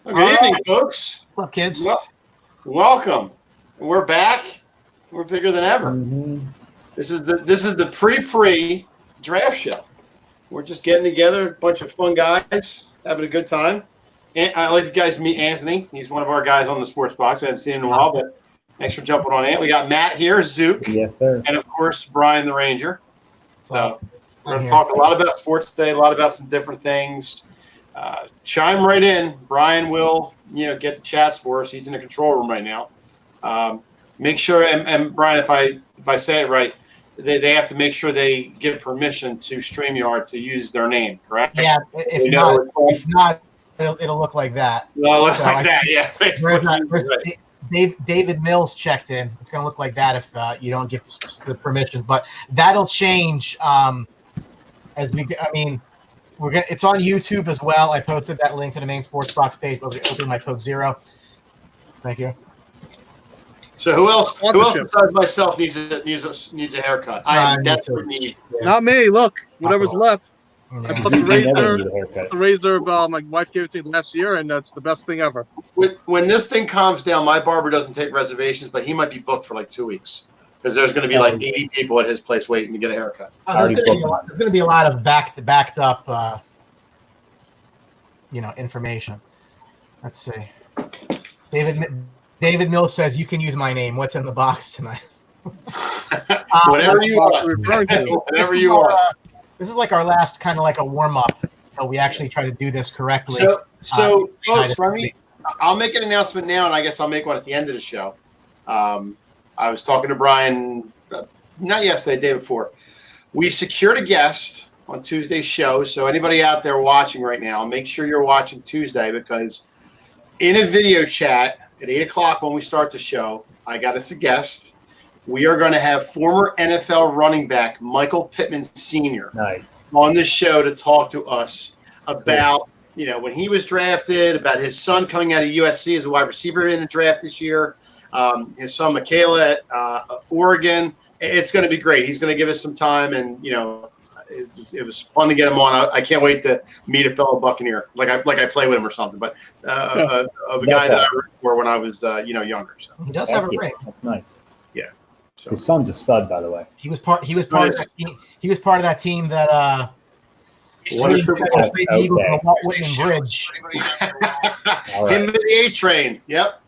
Well, good evening, folks. What's up, kids? Welcome. We're back. We're bigger than ever. Mm-hmm. This is the pre draft show. We're just getting together, a bunch of fun guys, having a good time. And I'd like you guys to meet Anthony. He's one of our guys on the Sports Box. We haven't seen him in a while, but thanks for jumping on in. We got Matt here, Zook. Yes, sir. And, of course, Brian the Ranger. So we're going to talk a lot about sports today, a lot about some different things. Chime right in. Brian will, get the chats for us. He's in the control room right now. Make sure, and Brian, if I say it right, they have to make sure they give permission to StreamYard to use their name, correct? Yeah. If not, it'll look like that. David Mills checked in. It's going to look like that if you don't give the permissions, but that'll change it's on YouTube as well. I posted that link to the main Sports Box page. I'll open my code 0. Thank you. So who else besides myself needs a haircut? I am desperate need. Yeah. Not me. Look, whatever's left. Yeah. I put the razor. My wife gave it to me last year, and that's the best thing ever. When this thing calms down, my barber doesn't take reservations, but he might be booked for like 2 weeks because there's going to be like 80 people at his place waiting to get a haircut. There's going to be a lot of backed up, information. Let's see. David Mills says you can use my name. What's in the box tonight? Whatever you want. Whatever you want. This is like our last kind of like a warm up. We actually try to do this correctly. So folks, I'll make an announcement now, and I guess I'll make one at the end of the show. I was talking to Brian, not yesterday, the day before. We secured a guest on Tuesday's show. So anybody out there watching right now, make sure you're watching Tuesday because in a video chat at 8 o'clock when we start the show, I got us a guest. We are going to have former NFL running back Michael Pittman Sr. On the show to talk to us about, when he was drafted, about his son coming out of USC as a wide receiver in the draft this year, his son Michaela at Oregon. It's going to be great. He's going to give us some time, and it was fun to get him on. I can't wait to meet a fellow Buccaneer, like I play with him or something. But of a guy that I worked for when I was younger. So he does have a ring. That's nice. Yeah. So. His son's a stud, by the way. He was part of that team. He was part of that team that played the Eagles on Walt Whitman Bridge. Right. Him and the A Train. Yep.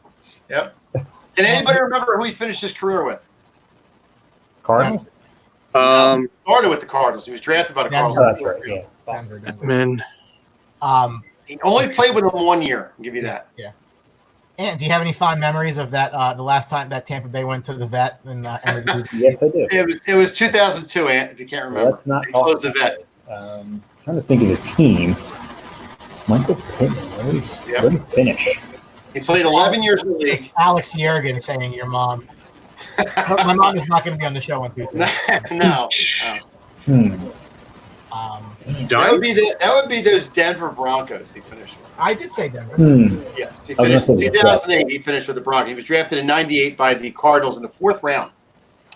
Can anybody remember who he finished his career with? Cardinals? Started with the Cardinals. He was drafted by the Cardinals. Oh, that's right. Yeah. Denver. Man. He only played with them 1 year. I'll give you that. Yeah. And do you have any fond memories of that? The last time that Tampa Bay went to the vet Yes, I do. It was 2002, Ant. If you can't remember, let's not close the vet. Trying to think of the team. Michael Pittman. Where did he finish? He played 11 years in the league. Alex Yergin saying your mom. My mom is not going to be on the show on Tuesday. No. That would be those Denver Broncos he finished with. I did say Denver. Yes, he finished in 2008. He finished with the Broncos. He was drafted in '98 by the Cardinals in the 4th round.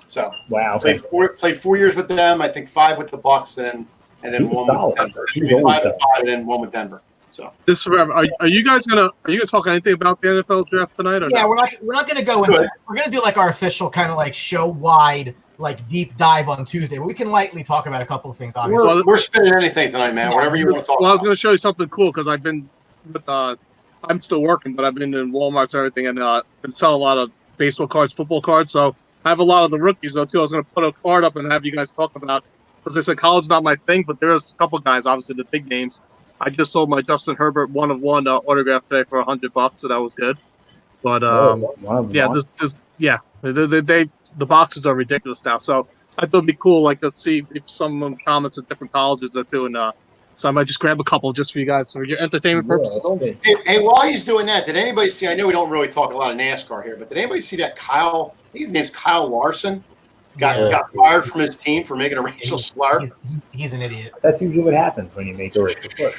So wow, played 4 years with them. I think 5 with the Bucs, and then one with Denver. 5 and then 1 with Denver. So just remember, are you guys gonna talk anything about the NFL draft tonight? Or yeah, we're not gonna go into. We're gonna do like our official kind of like show wide like deep dive on Tuesday. But we can lightly talk about a couple of things. Obviously, we're spinning anything tonight, man. Whatever you want to talk about. I was gonna show you something cool because I've been with I'm still working, but I've been in Walmart and everything, and been selling a lot of baseball cards, football cards. So I have a lot of the rookies though too. I was gonna put a card up and have you guys talk about because they said college not my thing, but there's a couple guys, obviously the big names. I just sold my Justin Herbert 1-of-1 autograph today for $100, so that was good. But the boxes are ridiculous now. So I thought it'd be cool, like to see if some of them comments at different colleges or too, and so I might just grab a couple just for you guys for your entertainment purposes. Hey, while he's doing that, did anybody see? I know we don't really talk a lot of NASCAR here, but did anybody see that Kyle? I think his name's Kyle Larson. Got fired from his team for making a racial slur. He's an idiot. That's usually what happens when you make a racial slur.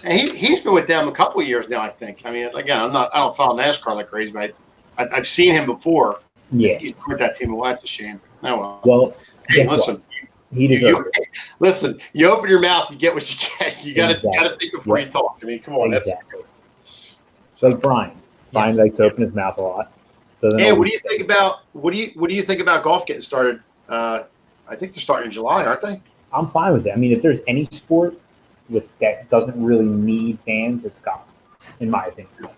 And he's been with them a couple of years now, I think. I mean, again, I don't follow NASCAR like crazy, but I've seen him before. Yeah, he's with that team. Well, that's a shame. Oh well. Well, hey, listen. Listen, you open your mouth, you get what you get. You got to think before you talk. I mean, come on. Exactly. Like Brian. Brian likes to open his mouth a lot. Hey, what do you think about what do you think about golf getting started? I think they're starting in July, aren't they? I'm fine with it. I mean, if there's any sport that doesn't really need fans, it's golf, in my opinion.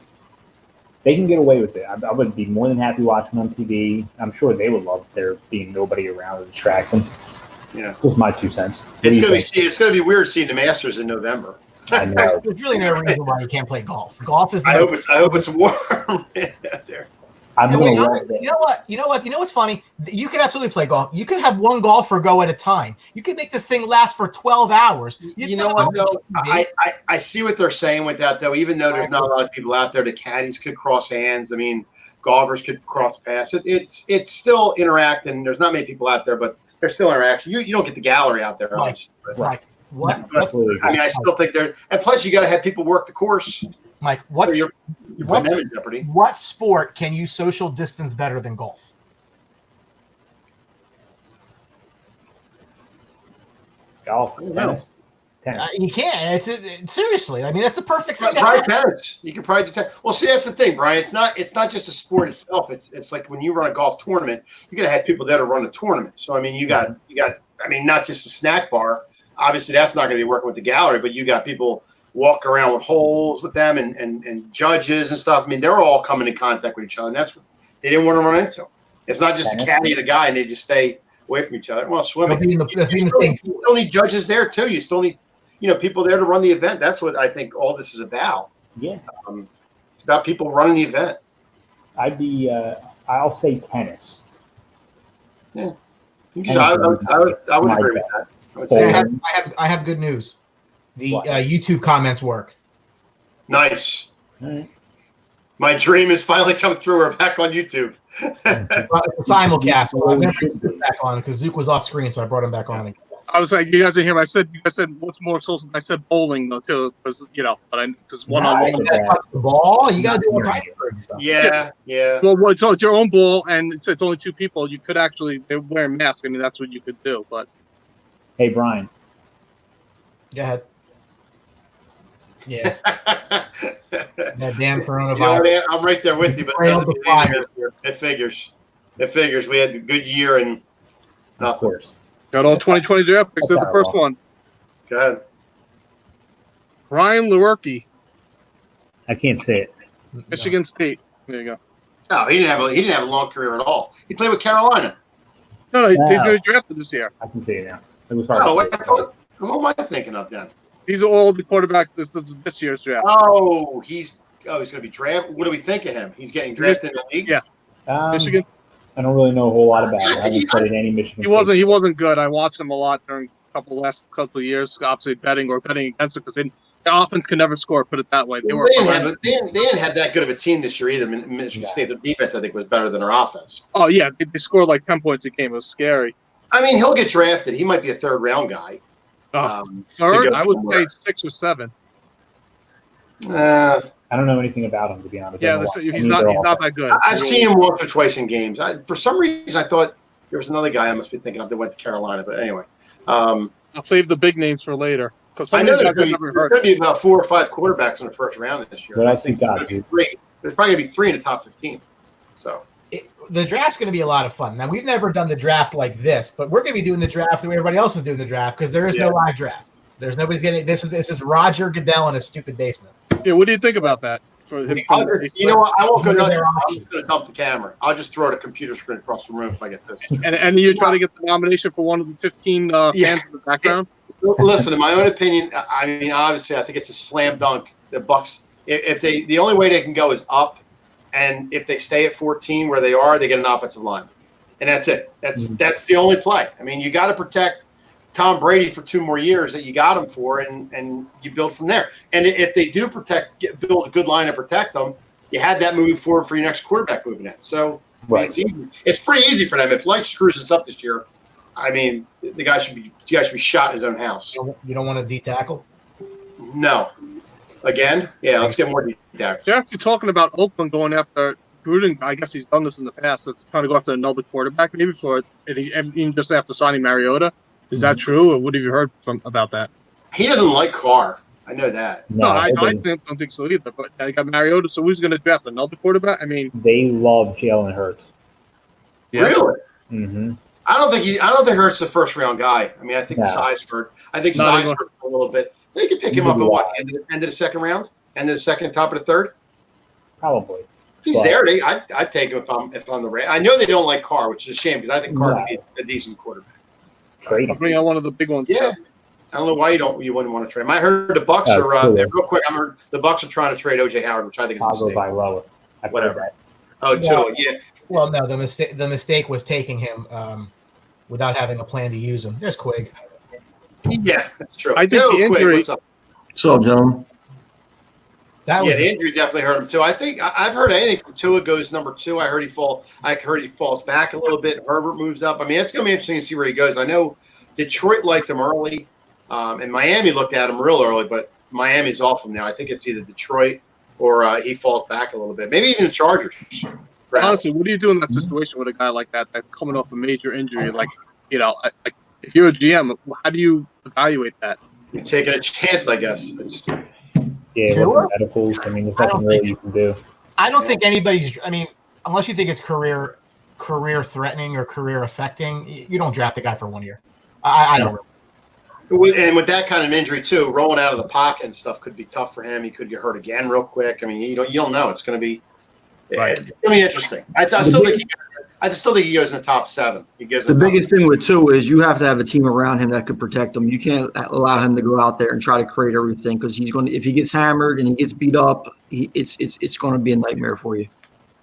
They can get away with it. I would be more than happy watching on TV. I'm sure they would love there being nobody around to distract them. Yeah, just my 2 cents. It's gonna be weird seeing the Masters in November. I know. There's really no reason why you can't play golf. Golf is. I hope it's warm out there. Honestly, you know what's funny? You could absolutely play golf. You could have one golfer go at a time. You could make this thing last for 12 hours. You know what, though? I see what they're saying with that, though. Even though there's not a lot of people out there, the caddies could cross hands. I mean, golfers could cross paths. It's still interacting. There's not many people out there, but there's still interaction. You don't get the gallery out there. Right. What? I mean, I still think there. And plus, you got to have people work the course. Mike, you're putting them in jeopardy. What sport can you social distance better than golf? Golf, tennis. You can't. It's seriously. I mean, that's the perfect thing. Probably tennis. You can probably do tennis. Well, see, that's the thing, Brian. It's not just a sport itself. It's like when you run a golf tournament, you got to have people there to run the tournament. So I mean, you got. I mean, not just a snack bar. Obviously, that's not going to be working with the gallery, but you got people walk around with holes with them and judges and stuff. I mean, they're all coming in contact with each other, and that's what they didn't want to run into. It's not just a caddy and a guy, and they just stay away from each other. Well, swimming. You still need judges there, too. You still need, people there to run the event. That's what I think all this is about. Yeah. It's about people running the event. I'll say tennis. Yeah. I would agree with that. I have good news. The YouTube comments work. Nice. Right. My dream is finally come through. We're back on YouTube. It's a simulcast. Well, I'm going to bring Zook back on because Zook was off screen, so I brought him back on. I was like, you guys didn't hear me. I said, what's more social? I said bowling though too, because because one on one. You got to touch the ball. You got to do all kinds of stuff. Yeah. Well, it's your own ball, and it's only two people. You could they're wearing masks. I mean, that's what you could do. But hey, Brian. Go ahead. Yeah. That damn coronavirus. I'm right there with you, but it figures. We had a good year and nothing. Of course. Got all 2020 draft picks. That's the first one. Go ahead. Ryan Lewerke. I can't say it. Michigan State. There you go. No, he didn't have a long career at all. He played with Carolina. No, he's going to be drafted this year. I can say it now. It was hard. Who am I thinking of then? These are all the quarterbacks this year's draft. He's going to be drafted. What do we think of him? He's getting drafted in the league. Yeah, Michigan. I don't really know a whole lot about it. I haven't studied any Michigan. He wasn't good. I watched him a lot during last couple of years. Obviously, betting against it because the offense can never score. Put it that way. They didn't have that good of a team this year either. Michigan State, their defense I think was better than their offense. Oh yeah, they scored like 10 points a game. It was scary. I mean, he'll get drafted. He might be a third round guy. Third, I would say 6 or 7. I don't know anything about him, to be honest. Yeah, he's not that good. I've seen him once or twice in games. For some reason, I thought there was another guy I must be thinking of that went to Carolina. But anyway, I'll save the big names for later because I know there's going to be about 4 or 5 quarterbacks in the first round this year. But I think there's probably going to be 3 in the top 15. So the draft's going to be a lot of fun. Now we've never done the draft like this, but we're going to be doing the draft the way everybody else is doing the draft because there is no live draft. There's nobody's getting this is Roger Goodell in his stupid basement. Yeah, what do you think about that? For him, you know what? I won't go nuts. I'm just going to dump the camera. I'll just throw the computer screen across the room if I get this. And you try to get the nomination for one of the 15 fans in the background? Listen, in my own opinion, I mean, obviously, I think it's a slam dunk. The Bucks, if the only way they can go is up, and if they stay at 14 where they are, they get an offensive line, and that's it. That's the only play. I mean, you got to protect Tom Brady for 2 more years that you got him for, and you build from there. And if they do build a good line and protect them, you had that moving forward for your next quarterback moving in. So it's easy. It's pretty easy for them. If Light screws us up this year, I mean, the guy should be shot in his own house. You don't want to D-tackle? No. Again? Yeah, let's get more D-tackles. They're actually talking about Oakland going after Gruden. I guess he's done this in the past. So trying to go after another quarterback, maybe even just after signing Mariota. Is that true, or what have you heard about that? He doesn't like Carr. I know that. No, I don't think so either. But I got Mariota, so who's going to draft another quarterback? I mean, they love Jalen Hurts. yeah. Really? Mm-hmm. I don't think Hurts is a first round guy. I mean, I think No. Seisberg. I think Not Seisberg a little bit. They could pick him up at what? End of the second round? End of the second, top of the third? Probably. If he's there, I'd take him if I'm the Rams. I know they don't like Carr, which is a shame because I think Carr would be a decent quarterback. Trade I'll him. bring out one of the big ones. Yeah. I don't know why you wouldn't want to trade him. I heard the Bucks are real quick. I heard the Bucks are trying to trade OJ Howard, which I think is a I'll go mistake. by lower. Whatever. Oh, Well, yeah. Well, no, the mistake was taking him without having a plan to use him. There's Quig. Yeah, that's true. I think the injury. What's up? So, John. That was the injury definitely hurt him too. I think I've heard anything from Tua goes number 2. I heard he falls back a little bit. Herbert moves up. I mean, it's going to be interesting to see where he goes. I know Detroit liked him early, and Miami looked at him real early, but Miami's off him now. I think it's either Detroit or he falls back a little bit. Maybe even the Chargers. Honestly, what do you do in that situation with a guy like that that's coming off a major injury? Like, if you're a GM, how do you evaluate that? You're taking a chance, I guess. Yeah, with the medicals. I mean, there's nothing really you can do. I don't think anybody's. I mean, unless you think it's career threatening or career affecting, you don't draft a guy for 1 year. I don't. And with that kind of injury too, rolling out of the pocket and stuff could be tough for him. He could get hurt again real quick. I mean, you don't know. It's going to be. Right. It's going to be interesting. I still think he goes in the top 7. He goes. The biggest thing with Tua is you have to have a team around him that could protect him. You can't allow him to go out there and try to create everything because he's going to. If he gets hammered and he gets beat up, it's going to be a nightmare for you.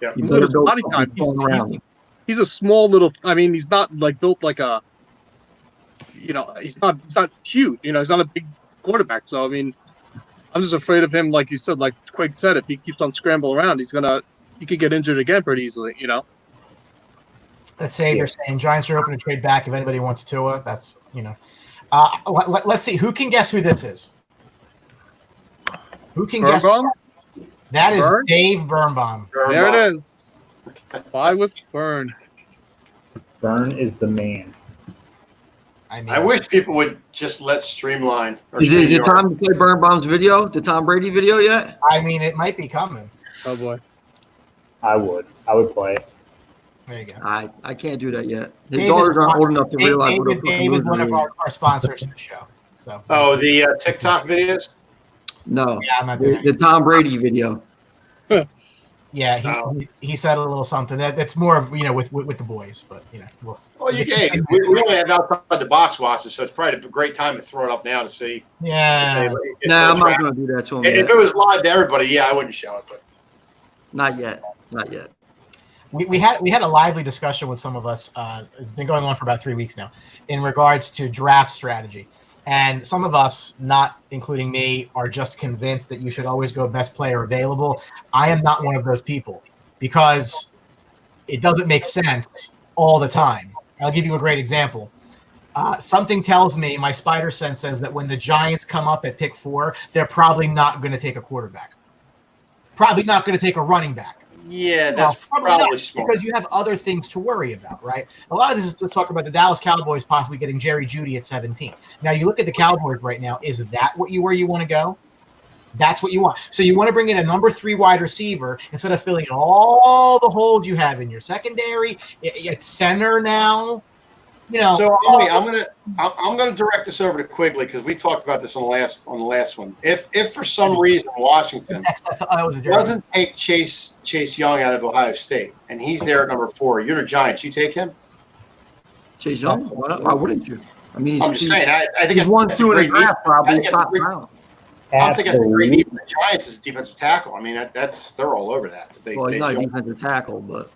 Yeah. Look at his body type. He's a small little. I mean, he's not like built like a. He's not huge. He's not a big quarterback. So I mean, I'm just afraid of him. Like you said, like Quake said, if he keeps on scrambling around, he could get injured again pretty easily. Let's say they're saying Giants are open to trade back if anybody wants Tua. That's let's see who can guess who this is. Who can guess? That is Burn? Dave Birnbaum. There it is. Bye with Burn. Burn is the man. I wish people would just let Streamline. Is it time to play Birnbaum's video, the Tom Brady video yet? I mean, it might be coming. Oh boy. I would play it. There you go. I can't do that yet. His daughters aren't old enough to realize what Dave is one of our sponsors of the show. So. Oh, the TikTok videos? No. Yeah, I'm not doing the Tom Brady video. Yeah, he said a little something that's more of with the boys, but Well, we only have outside the box watches, so it's probably a great time to throw it up now to see. Yeah. No, I'm not going to do that to him. If it was live to everybody, I wouldn't show it, but not yet. We had a lively discussion with some of us. It's been going on for about 3 weeks now, in regards to draft strategy. And some of us, not including me, are just convinced that you should always go best player available. I am not one of those people because it doesn't make sense all the time. I'll give you a great example. Something tells me, my spider sense says that when the Giants come up at pick 4, they're probably not going to take a quarterback. Probably not going to take a running back. Yeah, that's probably smart. Because you have other things to worry about, right? A lot of this is to talk about the Dallas Cowboys possibly getting Jerry Jeudy at 17. Now, you look at the Cowboys right now. Is that where you want to go? That's what you want. So you want to bring in a number 3 wide receiver instead of filling in all the holes you have in your secondary. At center now. So I'm gonna direct this over to Quigley because we talked about this on the last one. If for some reason Washington doesn't take Chase Young out of Ohio State and he's there at number 4, you're the Giants. You take him? Chase Young? Why wouldn't you? I mean, I'm just saying. I think he's 1-2 in the draft, probably top round. I don't think that's a great need for the Giants as a defensive tackle. I mean, they're all over that. Well, he's not a defensive tackle, but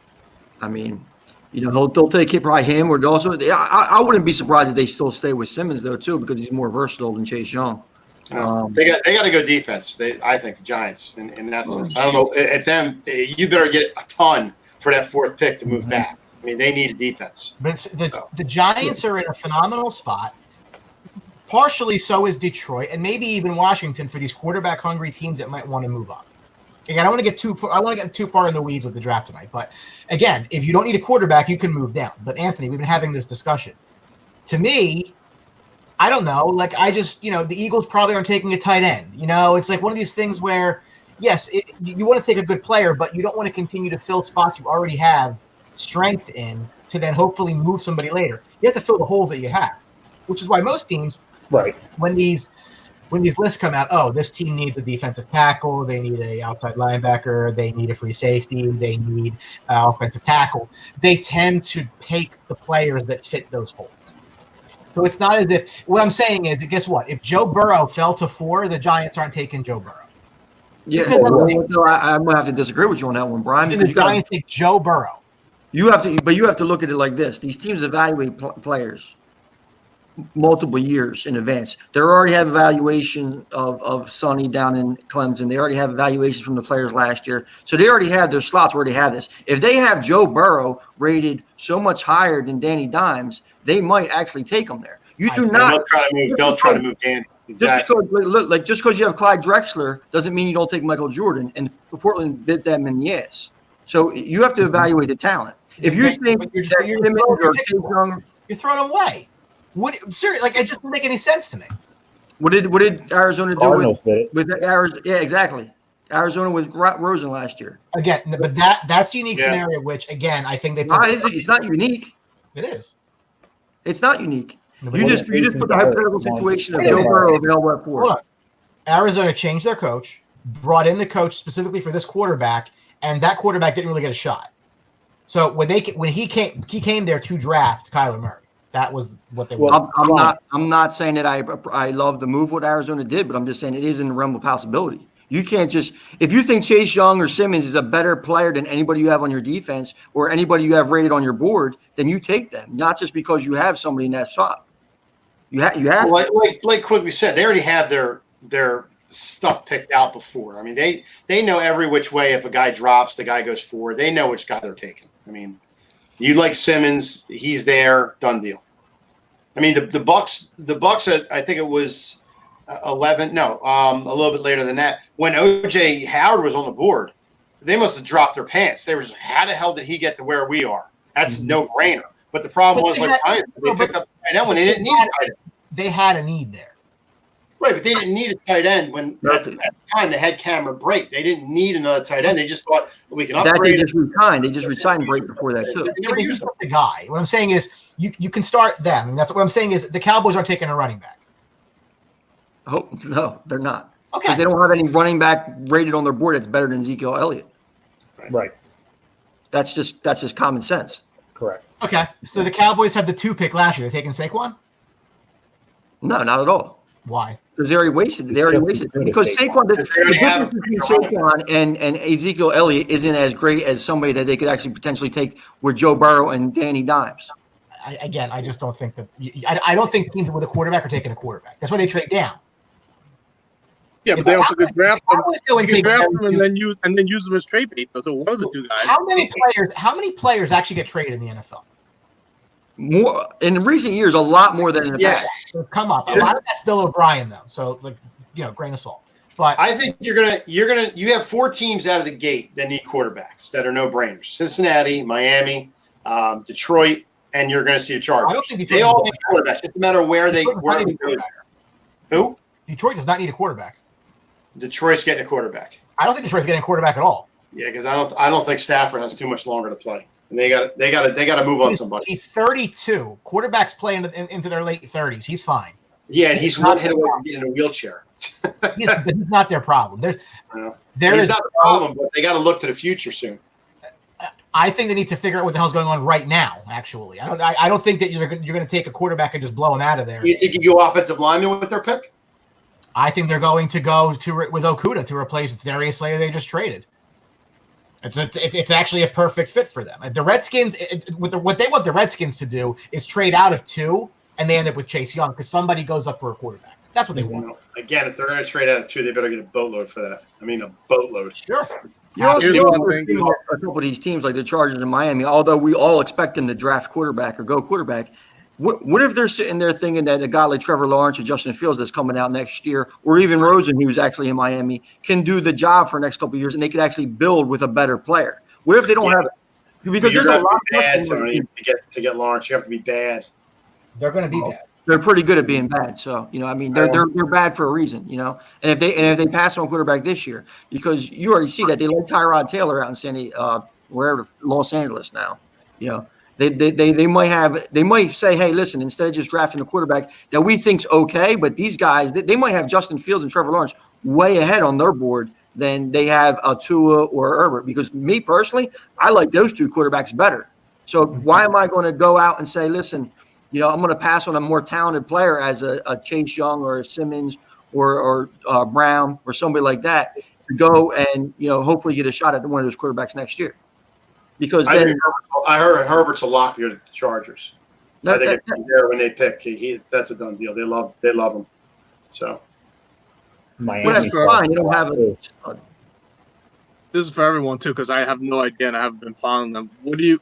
I mean. They'll take it probably him or also. I wouldn't be surprised if they still stay with Simmons though too because he's more versatile than Chase Young. They got to go defense. I think the Giants in that sense. I don't know at them. You better get a ton for that 4th pick to move back. I mean, they need a defense. But the Giants are in a phenomenal spot. Partially so is Detroit and maybe even Washington for these quarterback hungry teams that might want to move up. Again, I don't want to get too far in the weeds with the draft tonight. But again, if you don't need a quarterback, you can move down. But Anthony, we've been having this discussion. To me, I don't know. Like, I just, the Eagles probably aren't taking a tight end. It's like one of these things where, yes, you want to take a good player, but you don't want to continue to fill spots you already have strength in to then hopefully move somebody later. You have to fill the holes that you have, which is why most teams, Right. when these lists come out, oh, this team needs a defensive tackle, they need a outside linebacker, they need a free safety, they need offensive tackle. They tend to pick the players that fit those holes. So it's not as if – what I'm saying is, guess what? If Joe Burrow fell to 4, the Giants aren't taking Joe Burrow. Yeah, I'm gonna have to disagree with you on that one, Brian. Because the Giants take Joe Burrow. You have to look at it like this: these teams evaluate players multiple years in advance. They already have evaluation of Sonny down in Clemson. They already have evaluations from the players last year, so they already have their slots. Already have this. If they have Joe Burrow rated so much higher than Danny Dimes, they might actually take him there. You do not. They'll try to move Danny. Exactly. Just because you have Clyde Drexler doesn't mean you don't take Michael Jordan, and Portland bit them in the ass. So you have to evaluate the talent. If you think you're throwing them away, seriously, like, it just doesn't make any sense to me. What did Arizona do Cardinals with Arizona? Yeah, exactly. Arizona was Rosen last year. Again, but that's a unique scenario, which, again, I think they put. It's not unique. It is. It's not unique. No, You just put the hypothetical situation of Joe Burrow available at 4. Hold on. Arizona changed their coach, brought in the coach specifically for this quarterback, and that quarterback didn't really get a shot. So when he came there to draft Kyler Murray. That was what they wanted. I'm not saying that I love the move what Arizona did, but I'm just saying it is in the realm of possibility. You can't just – if you think Chase Young or Simmons is a better player than anybody you have on your defense or anybody you have rated on your board, then you take them, not just because you have somebody in that spot. You have like Quigley said, they already have their stuff picked out before. I mean, they know every which way. If a guy drops, the guy goes forward. They know which guy they're taking. I mean, you like Simmons, he's there, done deal. I mean, the Bucks at, I think it was 11. No, a little bit later than that. When OJ Howard was on the board, they must have dropped their pants. They were just, how the hell did he get to where we are? That's no brainer. But the problem was, like Brian, they picked up tight end when they didn't need a tight end. They had a need there. Right, but they didn't need a tight end when at the time they had Cameron Brate. They didn't need another tight end. They just thought we can upgrade. They just resigned Brate before that too. They never used the guy. What I'm saying is you can start them. And that's what I'm saying is the Cowboys aren't taking a running back. Oh no, they're not. Okay. Because they don't have any running back rated on their board that's better than Ezekiel Elliott. Right. That's just common sense. Correct. Okay. So the Cowboys had the 2 pick last year. They're taking Saquon? No, not at all. Why? Because they already wasted it. Because Saquon, the difference between Saquon and Ezekiel Elliott isn't as great as somebody that they could actually potentially take with Joe Burrow and Danny Dimes. I just don't think that – I don't think teams with a quarterback are taking a quarterback. That's why they trade down. Yeah, but they also could draft them. And then use them as trade bait. So one of the two guys. How many players actually get traded in the NFL? More in recent years, a lot more than in the past. Come up. A lot of that's Bill O'Brien though. So grain of salt. But I think you have 4 teams out of the gate that need quarterbacks that are no brainers: Cincinnati, Miami, Detroit, and you're going to see the Chargers. I don't think they all need quarterbacks. Just no matter where they were. Who? Detroit does not need a quarterback. Detroit's getting a quarterback. I don't think Detroit's getting a quarterback at all. Yeah, because I don't think Stafford has too much longer to play. And they got to move on somebody. He's 32. Quarterbacks play into their late 30s. He's fine. Yeah, and he's one hit away from getting in a wheelchair. But he's not their problem. He's not the problem, but they got to look to the future soon. I think they need to figure out what the hell's going on right now. Actually, I don't think that you're going to take a quarterback and just blow him out of there. You think you go offensive lineman with their pick? I think they're going to go with Okudah to replace Darius Slayer they just traded. It's actually a perfect fit for them. The Redskins, what they want the Redskins to do is trade out of 2, and they end up with Chase Young because somebody goes up for a quarterback. That's what they want. Again, if they're going to trade out of 2, they better get a boatload for that. I mean, a boatload. Sure. You also see a couple of these teams like the Chargers and Miami, although we all expect them to draft quarterback or go quarterback. What if they're sitting there thinking that a guy like Trevor Lawrence or Justin Fields that's coming out next year, or even Rosen, who's actually in Miami, can do the job for the next couple of years and they could actually build with a better player? What if they don't have – because there's a lot bad, Tony, to get Lawrence. You have to be bad. They're going to be bad. they're pretty good at being bad. So, I mean, they're bad for a reason, And if they pass on quarterback this year, because you already see that they like Tyrod Taylor out in wherever, Los Angeles now, They might say, hey, listen, instead of just drafting a quarterback that we think's okay, but these guys, they might have Justin Fields and Trevor Lawrence way ahead on their board than they have a Tua or Herbert. Because me personally, I like those two quarterbacks better. So why am I going to go out and say, listen, I'm going to pass on a more talented player as a Chase Young or a Simmons or Brown or somebody like that to go and hopefully get a shot at one of those quarterbacks next year. Because I heard Herbert's a lock to go to the Chargers. I think there when they pick, that's a done deal. They love him. So, Miami, fine. You don't have a. This is for everyone too, because I have no idea and I haven't been following them. What do you?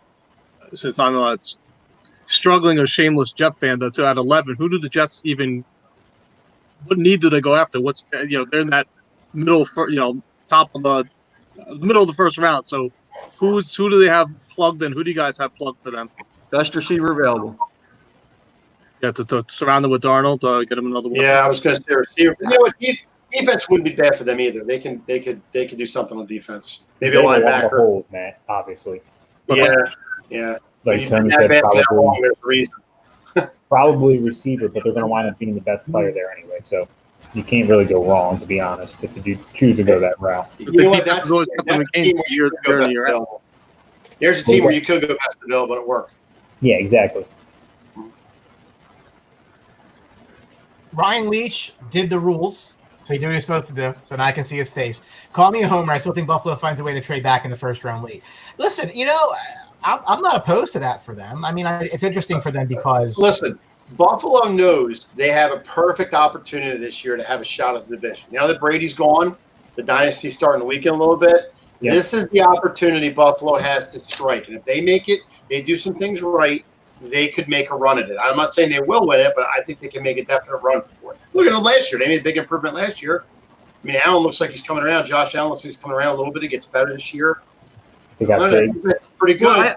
Since I'm struggling a shameless Jet fan though, too, at 11, who do the Jets even? What need do they go after? What's they're in that middle, top of the middle of the first round. So. Who do they have plugged in? Who do you guys have plugged for them? Best receiver available. Yeah, to surround them with Darnold, get him another one. Yeah, I was going to say receiver. You know what? Defense wouldn't be bad for them either. They could do something on defense. Maybe a linebacker. Holes, Matt. Obviously. Yeah. Like Tony said, probably receiver, but they're going to wind up being the best player there anyway. So. You can't really go wrong, to be honest, if you choose to go that route. You know what? That's a team where you could go best of Bill. There's a team where you could go best of Bill, but it worked. Yeah, exactly. Ryan Leach did the rules, so he did what he was supposed to do. So now I can see his face. Call me a homer. I still think Buffalo finds a way to trade back in the first round lead. Listen, I'm not opposed to that for them. I mean, it's interesting for them because Buffalo knows they have a perfect opportunity this year to have a shot at the division. Now that Brady's gone, the dynasty's starting to weaken a little bit. Yep. This is the opportunity Buffalo has to strike. And if they make it, they do some things right, they could make a run at it. I'm not saying they will win it, but I think they can make a definite run for it. Look at them last year. They made a big improvement last year. I mean, Allen looks like he's coming around. Josh Allen looks like he's coming around a little bit. He gets better this year. They got pretty good. Well,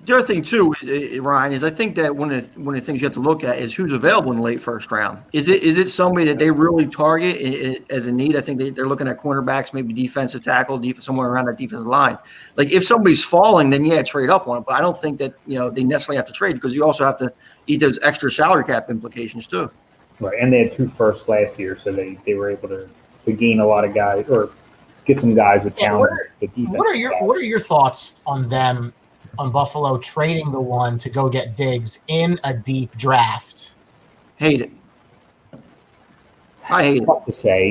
the other thing too, Ryan, is I think that one of the things you have to look at is who's available in the late first round. Is it somebody that they really target as a need? I think they're looking at cornerbacks, maybe defensive tackle, somewhere around that defensive line. Like if somebody's falling, then trade up on it. But I don't think that they necessarily have to trade because you also have to eat those extra salary cap implications too. Right, and they had 2 firsts last year, so they were able to gain a lot of guys or get some guys with talent. What are your thoughts on them? On Buffalo trading the one to go get Diggs in a deep draft? Hate it. I hate it. Tough to say.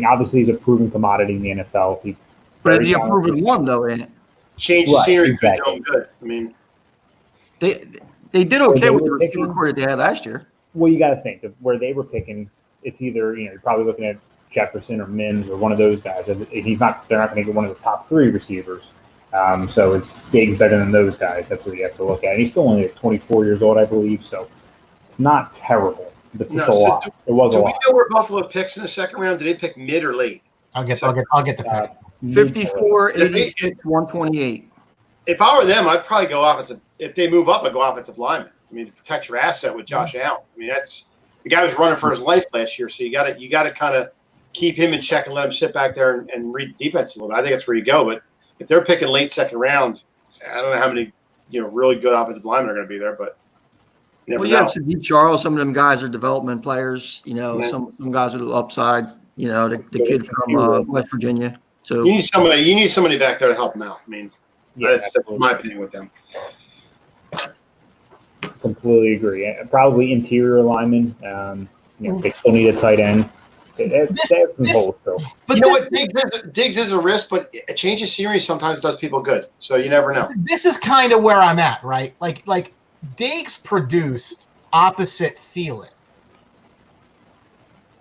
Obviously he's a proven commodity in the NFL. But is he a proven one though? In it? Change the scenery could do good. I mean, they did okay with the receiver core that they had last year. Well, you got to think of where they were picking. It's either you're probably looking at Jefferson or Mims or one of those guys. They're not going to get one of the top 3 receivers. So it's Diggs better than those guys. That's what you have to look at. And he's still only 24 years old, I believe. So it's not terrible, but it's a lot. It was a lot. Do we know where Buffalo picks in the second round? Did they pick mid or late? I'll get the pick. 54, 86, 128. If I were them, I'd probably go offensive. If they move up, I'd go offensive lineman. I mean, to protect your asset with Josh Allen. I mean, that's the guy was running for his life last year. So you got to kind of keep him in check and let him sit back there and read the defense a little bit. I think that's where you go, but. If they're picking late second rounds, I don't know how many really good offensive linemen are going to be there, but you have Sadiq Charles. Some of them guys are development players. Some guys with upside. The kid from West Virginia. So you need somebody back there to help them out. I mean, that's my opinion with them. Completely agree. Probably interior linemen. They still need a tight end. But you know what? Diggs is a risk, but a change of scenery sometimes does people good. So you never know. This is kind of where I'm at, right? Like Diggs produced opposite Thielen.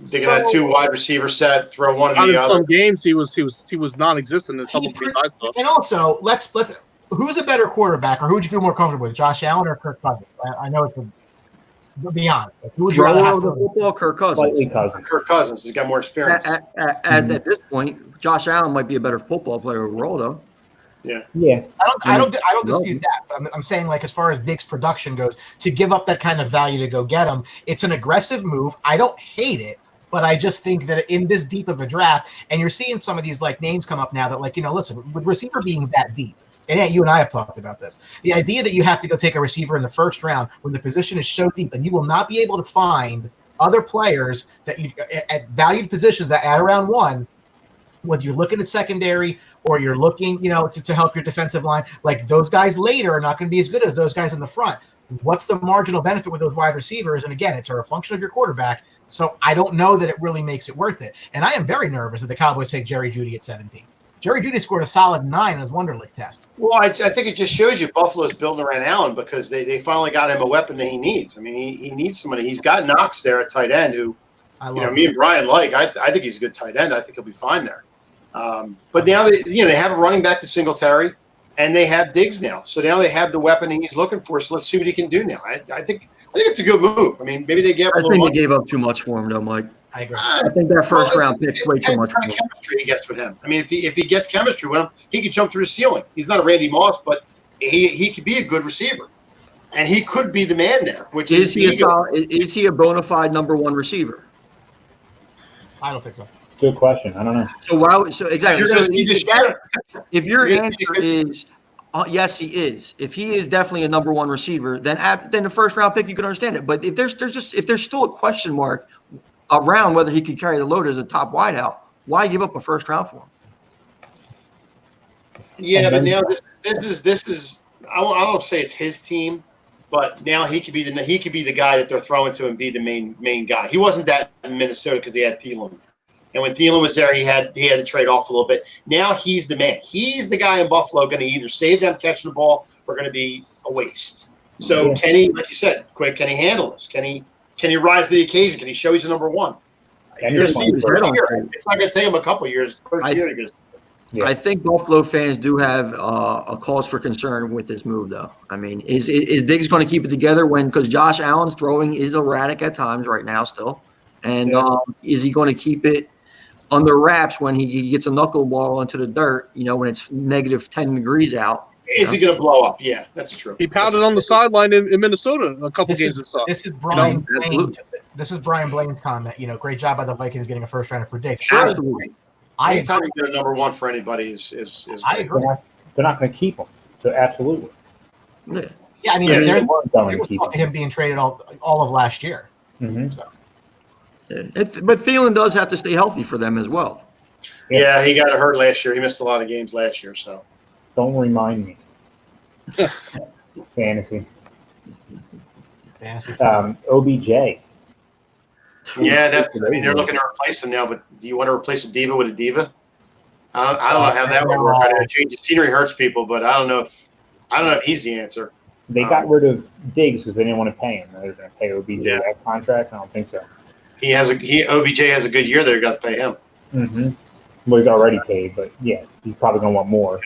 They can have 2 wide receiver set, throw one in the other. Some games he was non-existent in a couple of guys. And also, let's who's a better quarterback, or who would you feel more comfortable with, Josh Allen or Kirk Cousins? I know it's be honest. Who would you rather have the football? Kirk Cousins. Kirk Cousins. He's got more experience. At this point, Josh Allen might be a better football player overall, though. Yeah. I don't dispute that, but I'm saying, like, as far as Diggs' production goes, to give up that kind of value to go get him, it's an aggressive move. I don't hate it, but I just think that in this deep of a draft, and you're seeing some of these like names come up now that, like, listen, with receiver being that deep, and yeah, you and I have talked about this. The idea that you have to go take a receiver in the first round when the position is so deep, and you will not be able to find other players that you at valued positions that at around one, whether you're looking at secondary or you're looking, to help your defensive line, like those guys later are not going to be as good as those guys in the front. What's the marginal benefit with those wide receivers? And again, it's a function of your quarterback. So I don't know that it really makes it worth it. And I am very nervous that the Cowboys take Jerry Jeudy at 17. Jerry Jeudy scored a solid 9 on his Wonderlic test. Well, I think it just shows you Buffalo's building around Allen because they finally got him a weapon that he needs. I mean, he needs somebody. He's got Knox there at tight end who, me and Brian I think he's a good tight end. I think he'll be fine there. But now they have a running back to Singletary, and they have Diggs now. So now they have the weapon he's looking for. So let's see what he can do now. I think it's a good move. I mean, maybe they gave up a little money. They gave up too much for him, though, Mike. I agree. I think that first round pick's way too much. What kind of chemistry he gets with him. I mean, if he gets chemistry with him, he could jump through the ceiling. He's not a Randy Moss, but he could be a good receiver, and he could be the man there. Which is he a bona fide number one receiver? I don't think so. Good question. I don't know. So exactly. If your answer is yes, he is. If he is definitely a number one receiver, then the first round pick you can understand it. But if there's still a question mark around whether he could carry the load as a top wideout, why give up a first round for him? Yeah, but now this is I don't say it's his team, but now he could be the guy that they're throwing to and be the main guy. He wasn't that in Minnesota because he had Thielen. And when Thielen was there, he had to trade off a little bit. Now he's the man. He's the guy in Buffalo going to either save them catching the ball or going to be a waste. So can he, like you said, can he handle this? Can he rise to the occasion? Can he show he's a number one? It's not going to take him a couple of years. I think Buffalo fans do have a cause for concern with this move, though. I mean, is Diggs going to keep it together because Josh Allen's throwing is erratic at times right now still? And is he going to keep it under wraps when he gets a knuckleball into the dirt, when it's negative 10 degrees out? Is he going to blow up? Yeah, that's true. He pounded on the sideline in Minnesota a couple games and stuff. This is Brian Blaine. This is Brian Blaine's comment. Great job by the Vikings getting a first rounder for Diggs. Absolutely. Anytime you get a number one for anybody is I agree. They're not going to keep him. So absolutely. Yeah, I mean, there was talk of him being traded all of last year. Mm-hmm. So. But Thielen does have to stay healthy for them as well. Yeah, he got hurt last year. He missed a lot of games last year. So don't remind me. Fantasy. OBJ. Yeah, they're looking to replace him now. But do you want to replace a diva with a diva? I don't know how that would work. I know change the scenery hurts people, but I don't know if he's the answer. They got rid of Diggs because they didn't want to pay him. They're going to pay OBJ that contract. I don't think so. OBJ has a good year. They're going to pay him. Mm-hmm. Well, he's already paid, but yeah, he's probably going to want more.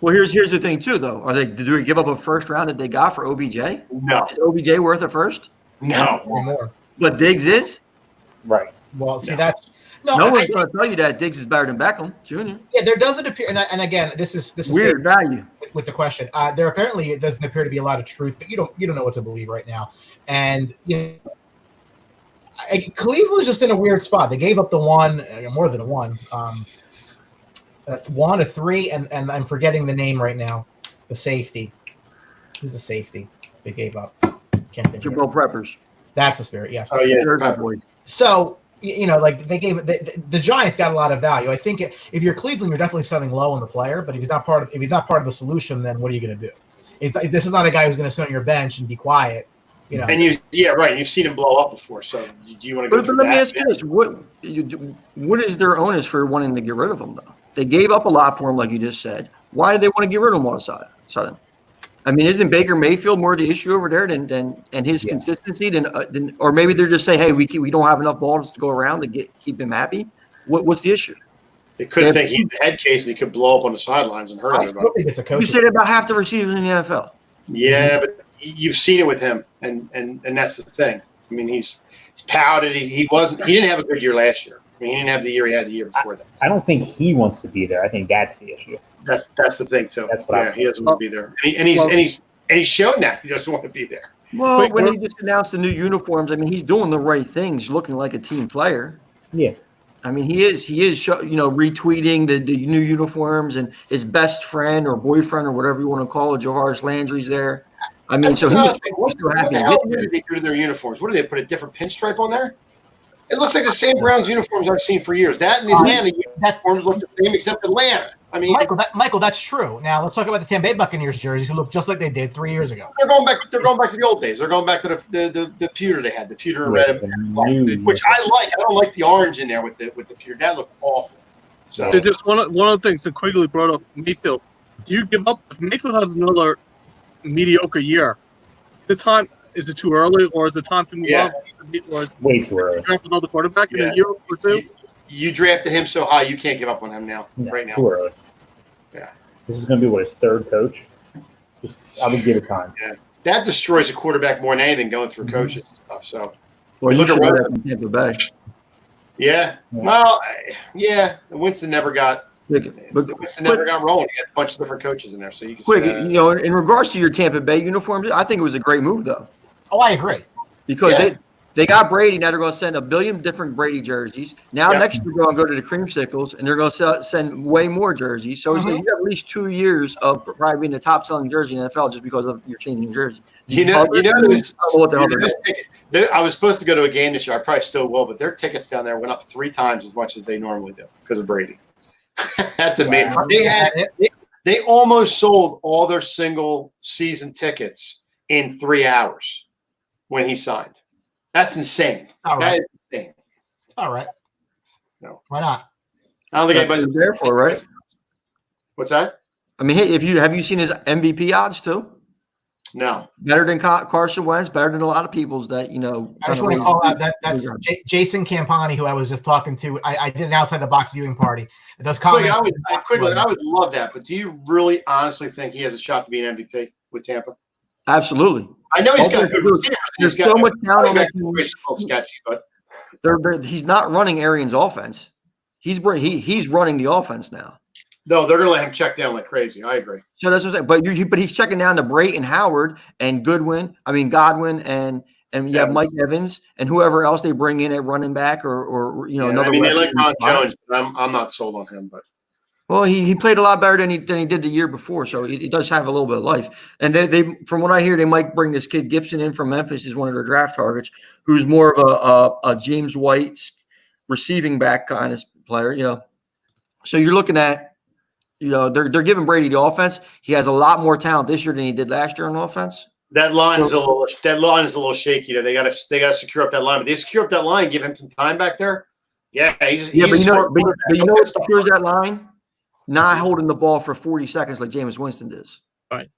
Well, here's the thing too, though. Did they give up a first round that they got for OBJ? No. Is OBJ worth a first? No. More. But Diggs is? Right. Well, see, that's no one's going to tell you that Diggs is better than Beckham Jr. Yeah, there doesn't appear, and again, this is weird value with the question. There apparently it doesn't appear to be a lot of truth, but you don't know what to believe right now. And Cleveland's just in a weird spot. They gave up the one, more than a one, a 3, and I'm forgetting the name right now. The safety. Who's the safety they gave up? Can't think. Jabril Peppers. That's the spirit. Yes. Oh yeah. So like they gave the Giants got a lot of value. I think if you're Cleveland, you're definitely selling low on the player. But if he's not part of the solution, then what are you going to do? This is not a guy who's going to sit on your bench and be quiet. And you've seen him blow up before. So do you want to go? But let me ask you this: what is their onus for wanting to get rid of him? Though they gave up a lot for him, like you just said. Why do they want to get rid of him all of a sudden? I mean, isn't Baker Mayfield more the issue over there than his consistency? Or maybe they're just saying, hey, we don't have enough balls to go around to keep him happy. What's the issue? They could think he's the head case and he could blow up on the sidelines and hurt everybody. I still think it's a coach. You said about half the receivers in the NFL. Yeah, but you've seen it with him, and that's the thing. I mean, he's pouted. He didn't have a good year last year. I mean, he didn't have the year he had the year before that. I don't think he wants to be there. I think that's the issue. That's the thing too. That's what he doesn't want to be there, and he's shown that he doesn't want to be there. Well, when he just announced the new uniforms, I mean, he's doing the right things, looking like a team player. Yeah. I mean, he is, retweeting the new uniforms, and his best friend or boyfriend or whatever you want to call it, Javaris Landry's there. I mean, so he's still happy. What the hell did they do to their uniforms? What did they put a different pinstripe on there? It looks like the same Browns uniforms I've seen for years. That and the Atlanta uniforms look the same, except Atlanta. I mean, Michael, that's true. Now let's talk about the Tampa Bay Buccaneers jerseys, who look just like they did 3 years ago. They're going back to the old days. They're going back to the pewter they had, the pewter and red, which I like. I don't like the orange in there with the pewter. That looked awful. So just one of the things that Quigley brought up, Mayfield. Do you give up if Mayfield has another mediocre year? Is it too early, or is it time to move on? Or way too early. Draft another quarterback in a year or two. You drafted him so high, you can't give up on him now. Right now, too early. Yeah, this is going to be his third coach. I would give it time. Yeah, that destroys a quarterback more than anything going through coaches and stuff. So, look at Tampa Bay. Yeah. Well, yeah. Winston never got. Winston never got rolling. He had a bunch of different coaches in there, so you can. In regards to your Tampa Bay uniforms, I think it was a great move, though. Oh, I agree. Because they got Brady. Now they're going to send a billion different Brady jerseys. Now next year they're going to go to the Creamsicles, and they're going to send way more jerseys. So you have at least 2 years of probably being the top selling jersey in the NFL just because of your changing jersey. I was supposed to go to a game this year. I probably still will, but their tickets down there went up 3 times as much as they normally do because of Brady. That's amazing. Wow. They almost sold all their single season tickets in 3 hours when he signed. That's insane. That is insane. All right. No. Why not? I don't think anybody's there for, right? What's that? I mean, hey, have you seen his MVP odds too? No. Better than Carson Wentz, better than a lot of people's that, I just want to call out that's Jason Campani, who I was just talking to. I did an outside the box viewing party. Those comments. I would love that, but do you really honestly think he has a shot to be an MVP with Tampa? Absolutely. I know he's got good receivers. There's so much talent on that team. Sketchy, but he's not running Arians' offense. He's running the offense now. No, they're going to let him check down like crazy. I agree. So that's what I'm saying. But he's checking down to Brayton Howard and Godwin, and you have Mike Evans and whoever else they bring in at running back or another. I mean, they like Ron Jones, but I'm not sold on him. But well, he played a lot better than he did the year before, so he does have a little bit of life. And they from what I hear, they might bring this kid Gibson in from Memphis as one of their draft targets, who's more of a James White receiving back kind of player. So you're looking at. They're giving Brady the offense. He has a lot more talent this year than he did last year on offense. That line is a little shaky. They got to secure up that line. But they secure up that line, give him some time back there. Yeah, but you know what secures that line? Not holding the ball for 40 seconds like Jameis Winston does. Right.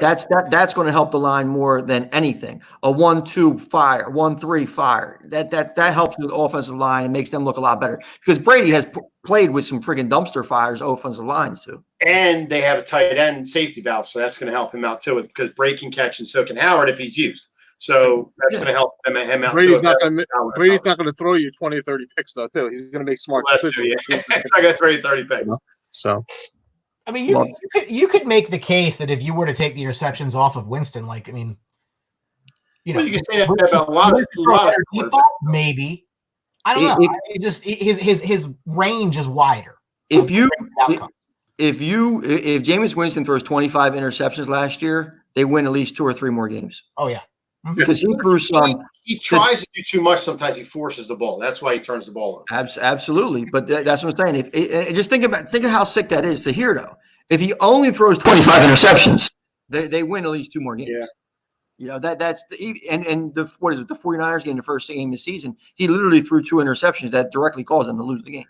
That's going to help the line more than anything. A 1-2 fire, 1-3 fire. That helps with the offensive line and makes them look a lot better because Brady has played with some friggin' dumpster fires offensive lines too. And they have a tight end safety valve, so that's going to help him out too because Brady can catch and so can Howard if he's used. So that's going to help him out. Brady's not going to throw you 20 or 30 picks though too. He's going to make smart decisions. He's not going to throw you 30 picks. So. I mean, you could make the case that if you were to take the interceptions off of Winston, you can say that about a lot of people, maybe. I don't know. His range is wider. If Jameis Winston throws 25 interceptions last year, they win at least 2 or 3 more games. Oh yeah, because he threw some. He tries to do too much. Sometimes he forces the ball. That's why he turns the ball over. Absolutely, but that's what I'm saying. Just think of how sick that is to hear, though. If he only throws 25 interceptions, they win at least 2 more games. Yeah. That's the 49ers game, the first game of the season. He literally threw 2 interceptions that directly caused them to lose the game.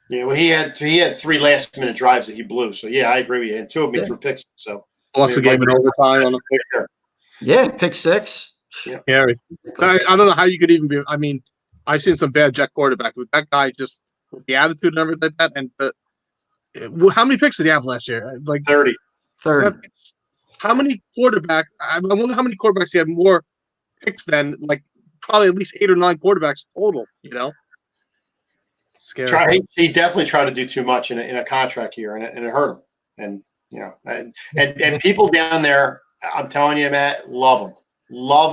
Yeah, well, he had 3 last-minute drives that he blew. So yeah, I agree with you. And 2 of them threw picks. So lost the game in overtime on a pick there. Yeah, pick 6. Yeah, I don't know how you could even be. I mean, I've seen some bad Jet quarterbacks with that guy, just with the attitude and everything like that. And how many picks did he have last year? Like 30. How many quarterbacks? I wonder how many quarterbacks he had more picks than probably at least 8 or 9 quarterbacks total. Scary. He definitely tried to do too much in a contract year, and it hurt him. And and people down there, I'm telling you, Matt, love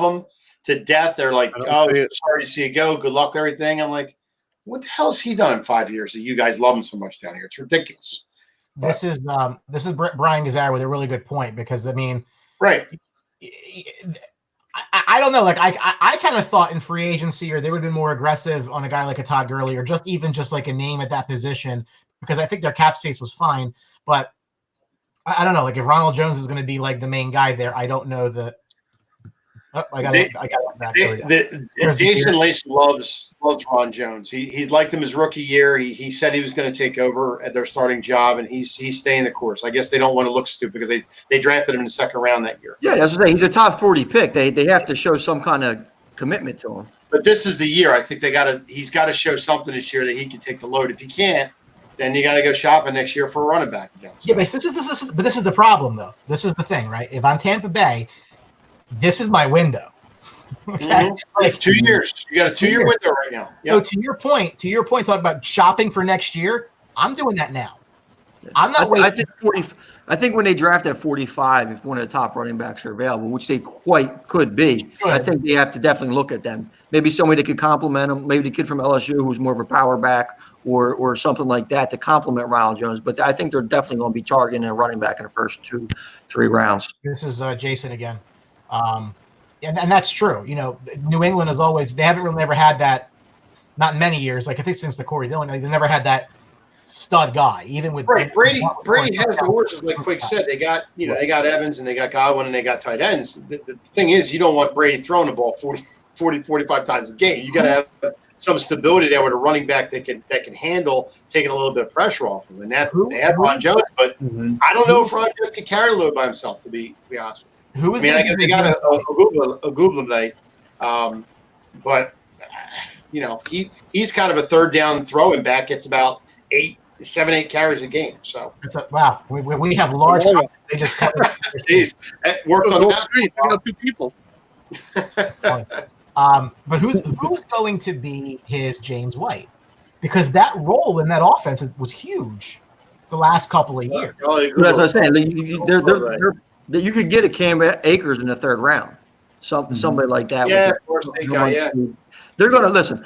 him to death. They're like, oh, sorry to see you go. Good luck, everything. I'm like, what the hell has he done in 5 years that you guys love him so much down here? It's ridiculous. This is Brian Gazzara with a really good point, because I mean, right. I don't know. Like I kind of thought in free agency, or they would have been more aggressive on a guy like a Todd Gurley, or just like a name at that position, because I think their cap space was fine. But I don't know. Like if Ronald Jones is going to be like the main guy there, I don't know that. Oh, I got it back. Jason Lace loves Ron Jones. He liked him his rookie year. He said he was going to take over at their starting job, and he's staying the course. I guess they don't want to look stupid because they drafted him in the second round that year. Yeah, that's what I'm saying. He's a top 40 pick. They have to show some kind of commitment to him. But this is the year. I think he's got to show something this year that he can take the load. If he can't, then you got to go shopping next year for a running back again. So. Yeah, but this is the problem, though. This is the thing, right? If I'm Tampa Bay, this is my window. Okay? Mm-hmm. Like 2 years. You got a 2 year window right now. Yep. So to your point, talk about shopping for next year. I'm doing that now. I'm not waiting. I think when they draft at 45, if one of the top running backs are available, which they quite could be, I think they have to definitely look at them. Maybe somebody that could complement them. Maybe the kid from LSU who's more of a power back, or something like that to complement Ronald Jones. But I think they're definitely going to be targeting a running back in the first 2-3 rounds. This is Jason again. And that's true. You know, New England is always, they haven't really ever had that, not in many years. Like I think since the Corey Dillon, they never had that stud guy, even with Brady has the horses, like Quick said. They got Evans and they got Godwin and they got tight ends. The thing is, you don't want Brady throwing the ball 40, 45 times a game. You got to have some stability there with a running back that can handle taking a little bit of pressure off him. And that they have Ron Jones, but I don't know if Ron Jones can carry the load by himself. To be honest with you. They got a Google day, but he's kind of a third down throwing back. It's about 7-8 carries a game. So wow, we have large. They just cut. Jeez, it worked on that. Street. I got 2 people. But who's going to be his James White? Because that role in that offense was huge the last couple of years. That's what I'm saying. You could get a Cam Akers in the 3rd round, somebody like that. Yeah, of course they got. Yeah, they're going to listen.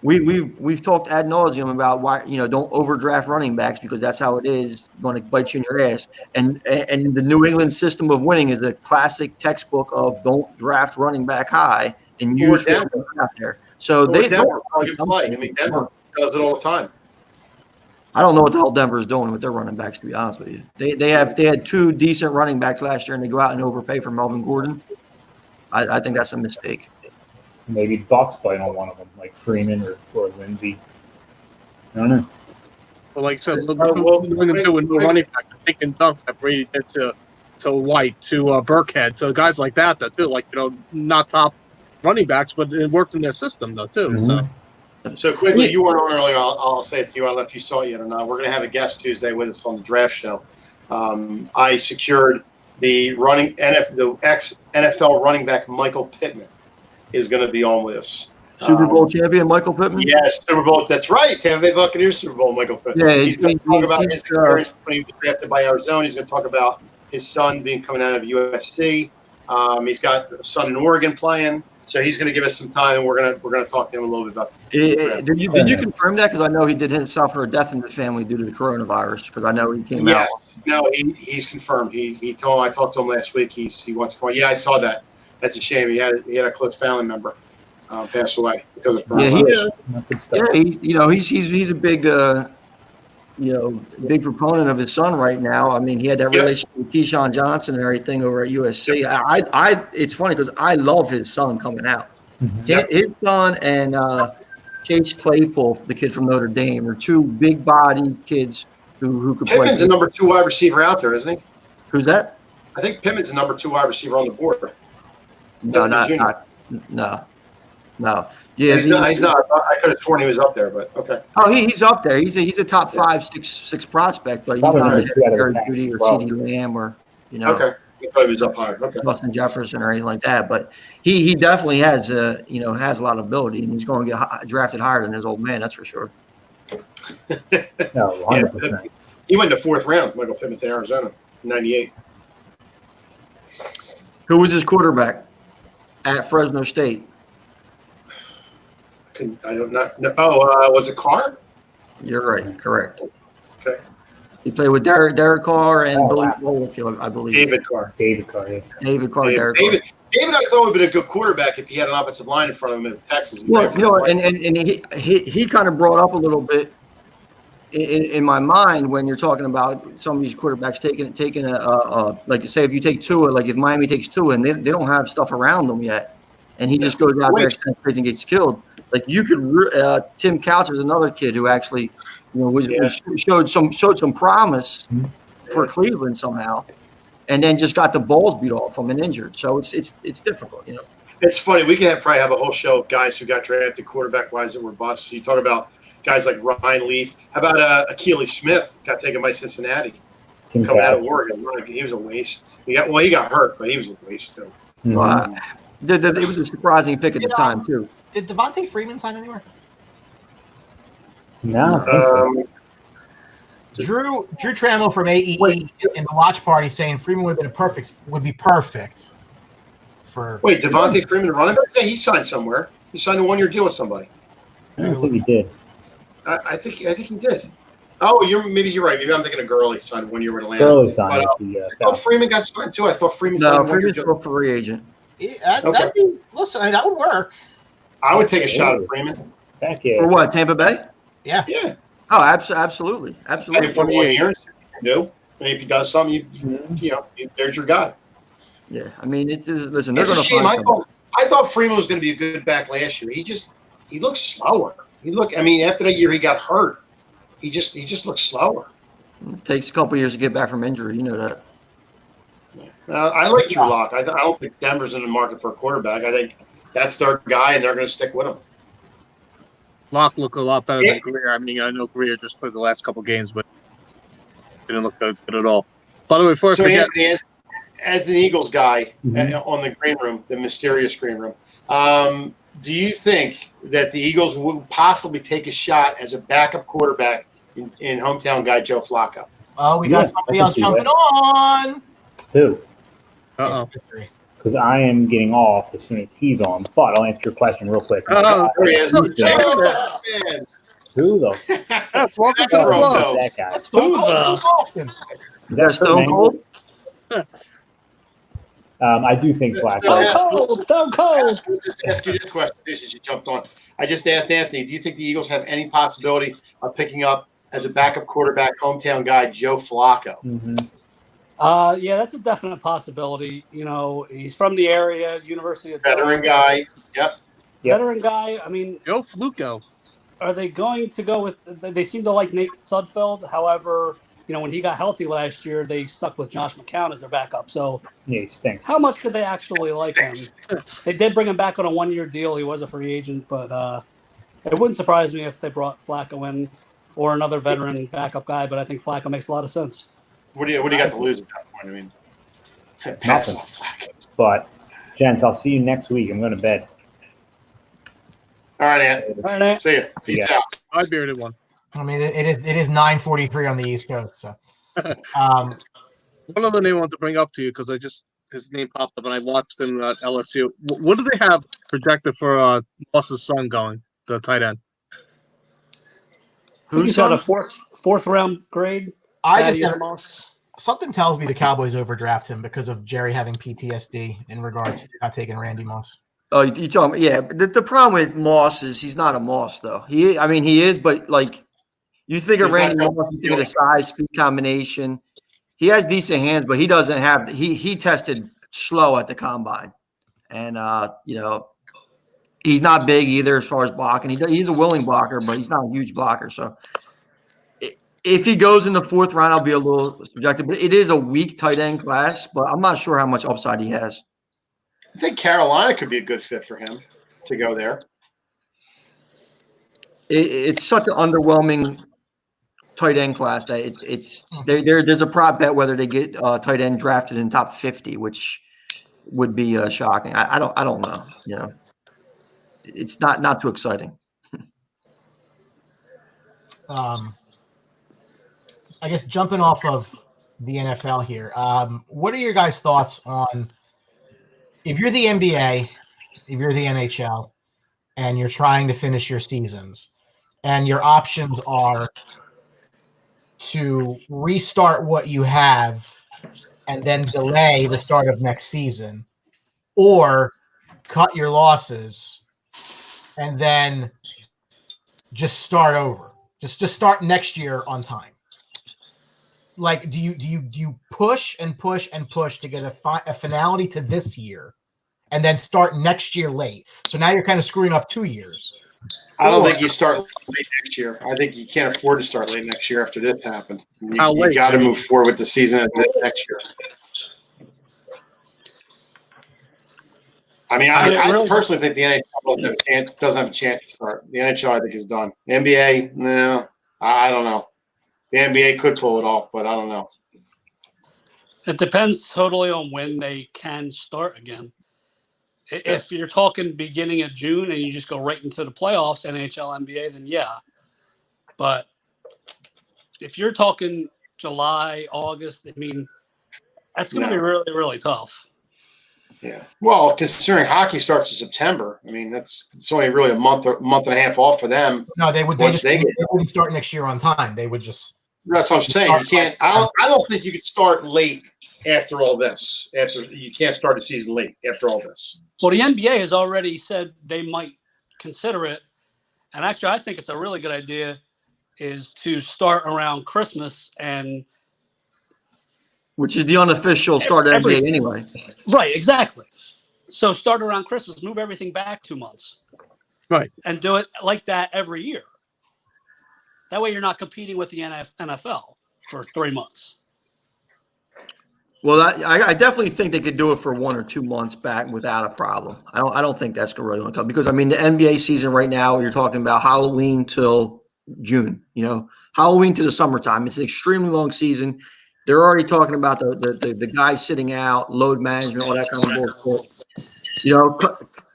We've talked ad nauseum about why don't overdraft running backs, because that's how it is going to bite you in your ass. And the New England system of winning is a classic textbook of don't draft running back high and use Denver out there. So Denver play. I mean, Denver does it all the time. I don't know what the hell Denver is doing with their running backs, to be honest with you. They had 2 decent running backs last year, and they go out and overpay for Melvin Gordon. I think that's a mistake. Maybe Buck's playing on one of them, like Freeman or Lindsey. I don't know. But like I said, with no running backs, they can dunk that Brady did to White, to Burkhead, to guys like that too. Like not top running backs, but it worked in their system though too. Mm-hmm. So quickly, you weren't on earlier. I'll say it to you. I don't know if you saw it yet or not. We're going to have a guest Tuesday with us on the draft show. I secured the ex-NFL running back Michael Pittman is going to be on with us. Super Bowl champion Michael Pittman? Yes, Super Bowl. That's right. Tampa Bay Buccaneers Super Bowl Michael Pittman. Yeah, he's going to talk about his experience when he was drafted by Arizona. He's going to talk about his son coming out of USC. He's got a son in Oregon playing. So he's going to give us some time, and we're going to talk to him a little bit about. Did you confirm that? Because I know he did suffer a death in the family due to the coronavirus. Because I know he came out. Yes, no, he's confirmed. He told I talked to him last week. He wants to call. Yeah, I saw that. That's a shame. He had a close family member pass away because of coronavirus. He's a big big proponent of his son right now. I mean, he had that relationship with Keyshawn Johnson and everything over at USC. It's funny because I love his son coming out. Mm-hmm. His son and Chase Claypool, the kid from Notre Dame, are 2 big body kids who could play. Pittman's the number 2 wide receiver out there, isn't he? Who's that? I think Pittman's the number 2 wide receiver on the board. No. Yeah, he's not. I could have sworn he was up there, but okay. Oh, he's up there. He's a top 5-6 prospect, but he's not a Jerry Jeudy or CeeDee Lamb or Okay, I thought he was up higher. Okay, Justin Jefferson or anything like that. But he definitely has a lot of ability, and he's going to get drafted higher than his old man. That's for sure. No, 100%. He went to fourth round, Michael Pittman to Arizona, 98. Who was his quarterback at Fresno State? I don't know. Was it Carr? You're right. Correct. Okay. He played with Derek Carr and Oh, Billy wow. Holyfield, I believe. David Carr. David Carr, yeah. David Carr, David, Derek David, Carr. David, I thought would have been a good quarterback if he had an offensive line in front of him in Texas. Well, you know, and he kind of brought up a little bit in my mind when you're talking about some of these quarterbacks taking a like say if you take Tua, like if Miami takes Tua and they don't have stuff around them yet, and he just goes out there and gets killed. Like you could, Tim Couch is another kid who actually, you know, showed some promise for Cleveland somehow, and then just got the balls beat off him and injured. So it's difficult, you know. It's funny. We could probably have a whole show of guys who got drafted quarterback-wise that were busts. You talk about guys like Ryan Leaf. How about Akili Smith got taken by Cincinnati coming out of Oregon? He was a waste. He got hurt, but he was a waste too. Mm-hmm. It was a surprising pick at the time too. Did Devontae Freeman sign anywhere? No, I think so. Drew Trammell from AEE in the watch party saying Freeman would be perfect for. Wait, Devontae Freeman running back? Yeah, he signed somewhere. He signed a 1-year deal with somebody. I don't think he did. I think he did. Oh, maybe you're right. Maybe I'm thinking of Gurley signed 1 year with Atlanta. Gurley signed. I thought Freeman got signed too. I thought Freeman signed. No, Freeman's a free agent. That'd be, listen, I mean, that would work. I would take a shot at Freeman. Heck yeah. For what? Tampa Bay? Yeah. Yeah. Oh, absolutely. For 1 year, do. And if he does something, there's your guy. Yeah, I mean, listen. It's a shame. I thought Freeman was going to be a good back last year. He looks slower. After that year he got hurt, he just looks slower. It takes a couple years to get back from injury. You know that. I like Drew Lock. I don't think Denver's in the market for a quarterback. I think that's their guy, and they're going to stick with him. Locke looked a lot better than Greer. I mean, I know Greer just played the last couple games, but didn't look good at all. By the way, before I forget, Anthony, as an Eagles guy on the green room, the mysterious green room, do you think that the Eagles would possibly take a shot as a backup quarterback in hometown guy Joe Flacco? Oh, we got somebody else jumping on. Who? uh-oh. Because I am getting off as soon as he's on. But I'll answer your question real quick. There he is. Who though? Yes, welcome to the club. That guy. That's Stone Cold Boston. Is that Stone Cold? I do think Flacco. Stone Cold. Just ask you this question since you jumped on. I just asked Anthony, do you think the Eagles have any possibility of picking up as a backup quarterback, hometown guy, Joe Flacco? Mm-hmm. Yeah, that's a definite possibility. You know, he's from the area, University of Veteran guy. Yep. Veteran guy. I mean, Joe Flacco. Are they going to go with? They seem to like Nate Sudfeld. However, you know, when he got healthy last year, they stuck with Josh McCown as their backup. So yeah, he stinks. How much could they actually like him? They did bring him back on a 1-year deal. He was a free agent, but it wouldn't surprise me if they brought Flacco in or another veteran backup guy. But I think Flacco makes a lot of sense. What do you got to lose at that point? I mean, pass off Flacco. But gents, I'll see you next week. I'm going to bed. All right, Ant. All right, Ant. See you. Peace out. I bearded one. I mean, it is 9:43 on the East Coast. So, one other name I want to bring up to you because his name popped up and I watched him at LSU. What do they have projected for Moss's son going, the tight end? Who's got a fourth round grade? Something tells me the Cowboys overdraft him because of Jerry having PTSD in regards to not taking Randy Moss. Oh, you talking? Yeah, but the problem with Moss is he's not a Moss though. He is, but like you think of Randy Moss, you think of the size, speed combination. He has decent hands, but he doesn't have. He tested slow at the combine, and he's not big either as far as blocking. He's a willing blocker, but he's not a huge blocker. So if he goes in the fourth round, I'll be a little subjective. But it is a weak tight end class, but I'm not sure how much upside he has. I think Carolina could be a good fit for him to go there. It's such an underwhelming tight end class that there's a prop bet whether they get tight end drafted in top 50, which would be shocking. I don't know. You know, it's not too exciting. I guess jumping off of the NFL here, what are your guys' thoughts on if you're the NBA, if you're the NHL, and you're trying to finish your seasons, and your options are to restart what you have and then delay the start of next season, or cut your losses and then just start over. Just start next year on time. Like, do you push and push and push to get a finality to this year, and then start next year late? So now you're kind of screwing up 2 years. I don't think you start late next year. I think you can't afford to start late next year after this happened. You got to move forward with the season as next year. I mean, I personally think the NHL doesn't have a chance to start. The NHL, I think, is done. The NBA, no, I don't know. The NBA could pull it off, but I don't know. It depends totally on when they can start again. If you're talking beginning of June and you just go right into the playoffs, NHL, NBA, then yeah. But if you're talking July, August, I mean, that's going to be really, really tough. Yeah. Well, considering hockey starts in September, I mean, it's only really a month and a half off for them. No, they wouldn't start next year on time. They would just. That's what I'm saying. You can't. I don't think you could start late after all this. You can't start the season late after all this. Well, the NBA has already said they might consider it, and actually, I think it's a really good idea is to start around Christmas and. Which is the unofficial start of NBA anyway. Right, exactly. So start around Christmas, move everything back 2 months. Right. And do it like that every year. That way you're not competing with the NFL for 3 months. Well, I definitely think they could do it for 1 or 2 months back without a problem. I don't think that's really going to come because, I mean, the NBA season right now, you're talking about Halloween till June, Halloween to the summertime. It's an extremely long season. They're already talking about the guys sitting out, load management, all that kind of bullshit.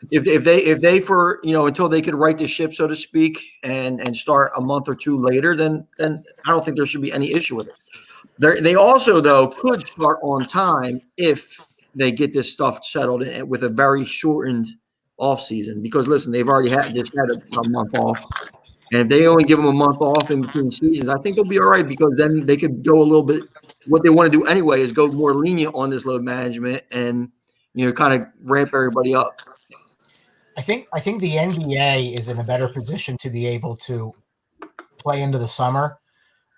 If they for until they could right the ship, so to speak, and start a month or two later, then I don't think there should be any issue with it. They also though could start on time if they get this stuff settled with a very shortened off season. Because listen, they've already had a month off. And if they only give them a month off in between seasons, I think they'll be all right because then they could go a little bit. What they want to do anyway is go more lenient on this load management and kind of ramp everybody up. I think the NBA is in a better position to be able to play into the summer.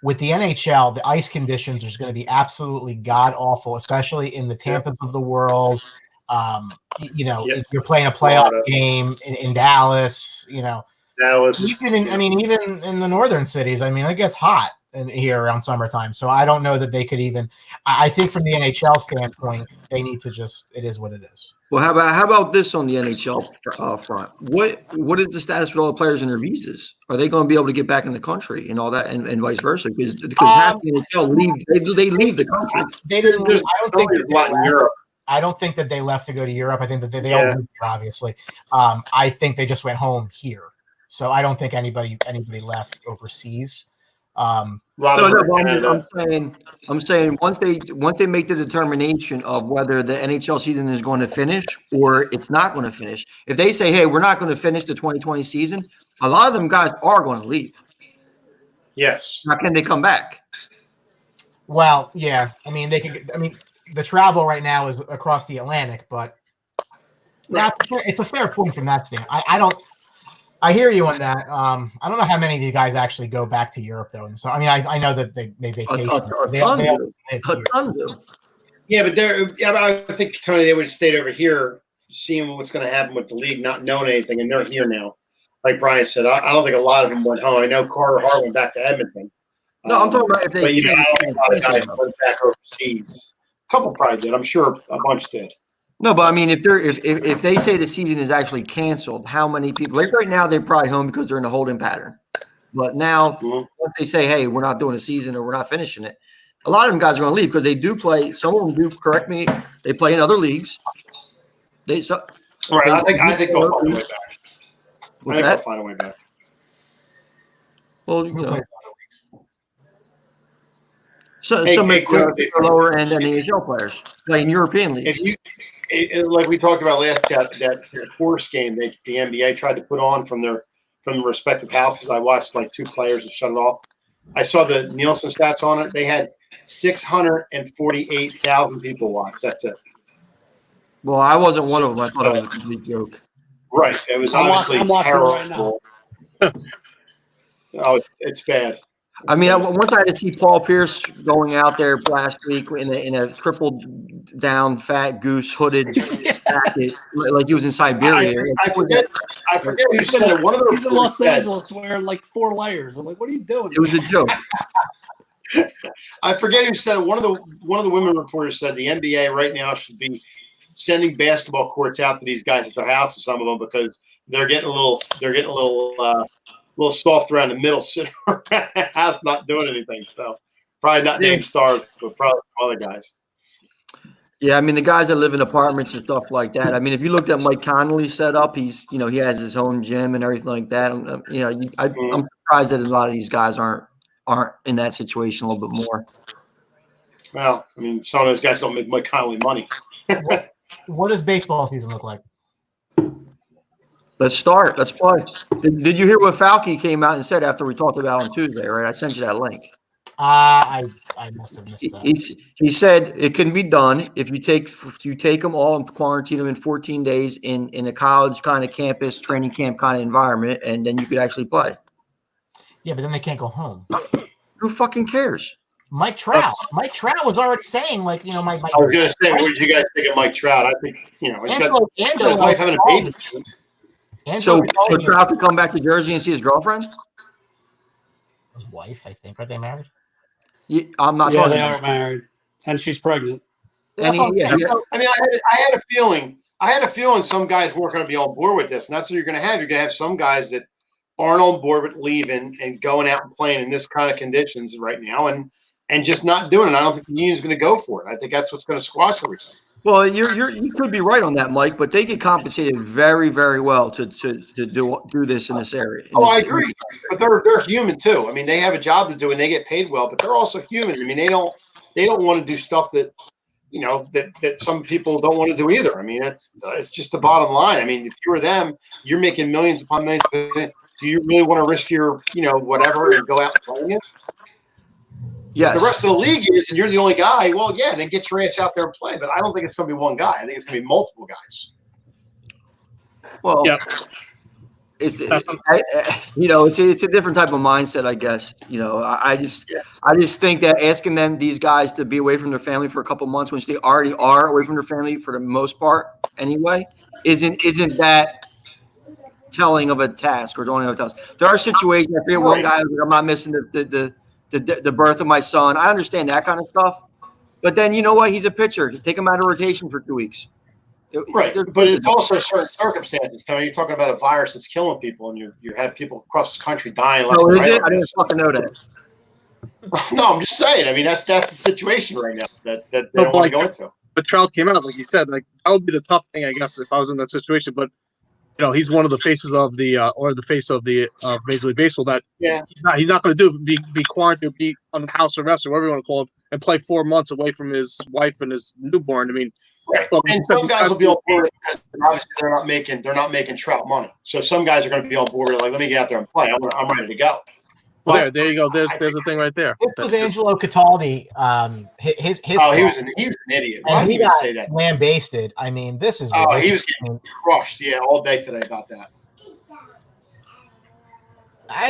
With the NHL, the ice conditions are going to be absolutely god awful, especially in the Tampas of the world. If you're playing a playoff game in Dallas, even in the northern cities, I mean, it gets hot here around summertime. So I don't know that they could even. I think from the NHL standpoint, they need to it is what it is. Well, how about this on the NHL front? What is the status with all the players and their visas? Are they going to be able to get back in the country and all that, and vice versa? Because half the NHL leave the country. They didn't. I don't think that they left to go to Europe. I think that they all moved here, obviously. I think they just went home here. So I don't think anybody left overseas. I'm saying once they make the determination of whether the NHL season is going to finish or it's not going to finish, if they say, hey, we're not going to finish the 2020 season, a lot of them guys are going to leave. Yes. Now, can they come back? Well, yeah. I mean, the travel right now is across the Atlantic, but it's a fair point from that standpoint. I hear you on that. I don't know how many of you guys actually go back to Europe, though. And so, I mean, I know that they vacation. A ton do. Yeah, but I think, Tony, they would have stayed over here seeing what's going to happen with the league, not knowing anything, and they're here now. Like Brian said, I don't think a lot of them went home. I know Carter Hart went back to Edmonton. No, I'm talking about if they. But I don't think a lot of guys went back overseas. A couple probably did. I'm sure a bunch did. No, but I mean, if they say the season is actually canceled, how many people? Like right now, they're probably home because they're in a holding pattern. But now, once they say, "Hey, we're not doing a season or we're not finishing it," a lot of them guys are going to leave because they do play. Some of them do. Correct me. They play in other leagues. I think they'll find a way back. They'll find a way back. Well, So Hey, some hey, of the quick, lower end NHL players playing European leagues. like we talked about last that horse game that the NBA tried to put on from their respective houses. I watched like 2 players and shut it off. I saw the Nielsen stats on it. They had 648,000 people watch. That's it. Well, I wasn't one of them. I thought it was a complete joke. Right. It was I'm obviously watching terrible. right now. Oh, it's bad. I mean, once I had to see Paul Pierce going out there last week in a crippled down fat goose hooded jacket, like he was in Siberia. I forget who said it. One of the He's in reporters Los said, Angeles wearing like 4 layers. I'm like, what are you doing? It was a joke. I forget who said it. One of the women reporters said the NBA right now should be sending basketball courts out to these guys at their houses, some of them, because they're getting a little soft around the middle, sitting around the house not doing anything. So probably not named stars, but probably some other guys. Yeah, I mean the guys that live in apartments and stuff like that. I mean, if you looked at Mike Connolly's setup, he has his own gym and everything like that. I'm surprised that a lot of these guys aren't in that situation a little bit more. Well, I mean, some of those guys don't make Mike Connolly money. What does baseball season look like? Let's start. Let's play. Did you hear what Falke came out and said after we talked about on Tuesday? Right, I sent you that link. I must have missed that. He said it can be done if you take them all and quarantine them in 14 days in a college kind of campus training camp kind of environment, and then you could actually play. Yeah, but then they can't go home. Who fucking cares? Mike Trout was already saying, like, my. I was going to say, what did you guys think of Mike Trout? I think he's got his wife having a baby. So Trout could come back to Jersey and see his girlfriend. His wife, I think. Are they married? Yeah, I'm not. Yeah, they are married, and she's pregnant. I mean, I had a feeling. Some guys weren't going to be on board with this, and that's what you're going to have. You're going to have some guys that aren't on board with leaving and going out and playing in this kind of conditions right now, and just not doing it. I don't think the union's going to go for it. I think that's what's going to squash everything. Well, you could be right on that, Mike, but they get compensated very, very well to do this in this area. I agree, but they're human too. I mean, they have a job to do and they get paid well, but they're also human. I mean, they don't want to do stuff that that some people don't want to do either. I mean, it's just the bottom line. I mean, if you were them, you're making millions upon millions. Do you really want to risk your whatever and go out and play it? Yeah, the rest of the league is, and you're the only guy. Well, yeah, then get your ass out there and play. But I don't think it's going to be one guy. I think it's going to be multiple guys. Well, yeah. It's a different type of mindset, I guess. I just think that asking these guys to be away from their family for a couple months, which they already are away from their family for the most part anyway, isn't that telling of a task or doing a task. There are situations. I forget one guy. I'm not missing the birth of my son. I understand that kind of stuff. But then you know what? He's a pitcher. Take him out of rotation for 2 weeks. Right. But it's also certain circumstances. You're talking about a virus that's killing people, and you have people across the country dying. Oh, is it? I didn't fucking know that. No, I'm just saying. I mean, that's the situation right now that they don't want to go into. But Trout came out, like you said, like that would be the tough thing, I guess, if I was in that situation. But he's one of the faces of the face of the Major League Baseball. That he's not going to be quarantined, be on house arrest or whatever you want to call it, and play 4 months away from his wife and his newborn. I mean, right. And some guys will be on board because obviously they're not making Trout money. So some guys are going to be on board like, let me get out there and play. I'm ready to go. Well, there you go. There's the thing right there. This was Angelo Cataldi. His he was an idiot. Why did he say that? Lambasted. I mean, this is ridiculous. He was getting crushed. Yeah, all day today about that.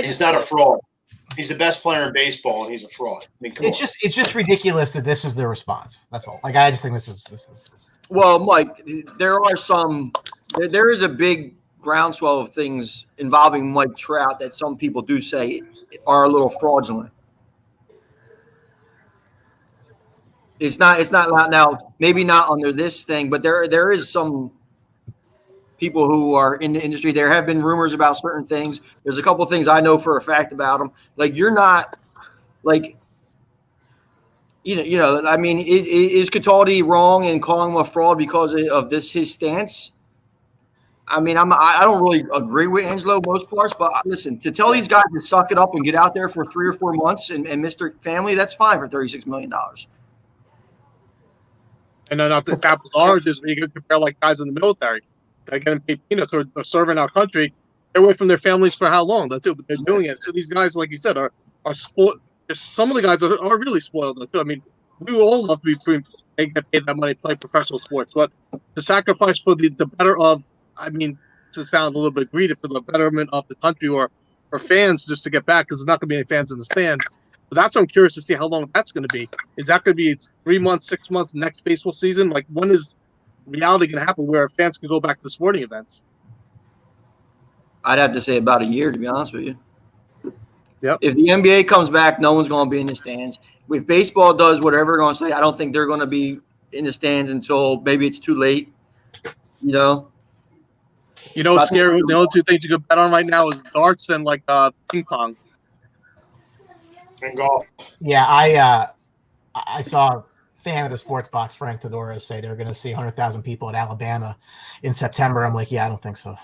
He's not a fraud. He's the best player in baseball, and he's a fraud. I mean, it's just ridiculous that this is the response. That's all. Like, I just think this is. Well, Mike, there is a big groundswell of things involving Mike Trout that some people do say are a little fraudulent. It's not now, maybe not under this thing, but there is some people who are in the industry. There have been rumors about certain things. There's a couple of things I know for a fact about them. Like, you're not like, I mean, is Cataldi wrong in calling him a fraud because of his stance? I mean, I don't really agree with Angelo most parts, but listen, to tell these guys to suck it up and get out there for 3 or 4 months and miss their family, that's fine for $36 million. And then not the apples and oranges, when you can compare like guys in the military, they're getting paid peanuts or serving our country. They're away from their families for how long? That's it, but they're doing it. So these guys, like you said, are spoiled. Some of the guys are really spoiled too. I mean, we would all love to be they get paid that money to play professional sports, but to sacrifice for the better of, I mean, to sound a little bit greedy, for the betterment of the country or fans just to get back, because there's not going to be any fans in the stands. But that's what I'm curious to see how long that's going to be. Is that going to be 3 months, 6 months, next baseball season? Like, when is reality going to happen where fans can go back to sporting events? I'd have to say about a year, to be honest with you. Yep. If the NBA comes back, no one's going to be in the stands. If baseball does whatever they're going to say, I don't think they're going to be in the stands until maybe it's too late. You know? You know what's scary? The only two things you could bet on right now is darts and like ping pong. And golf. Yeah, I saw a fan of the Sports Box, Frank Todoro, say they're going to see 100,000 people at Alabama in September. I'm like, yeah, I don't think so.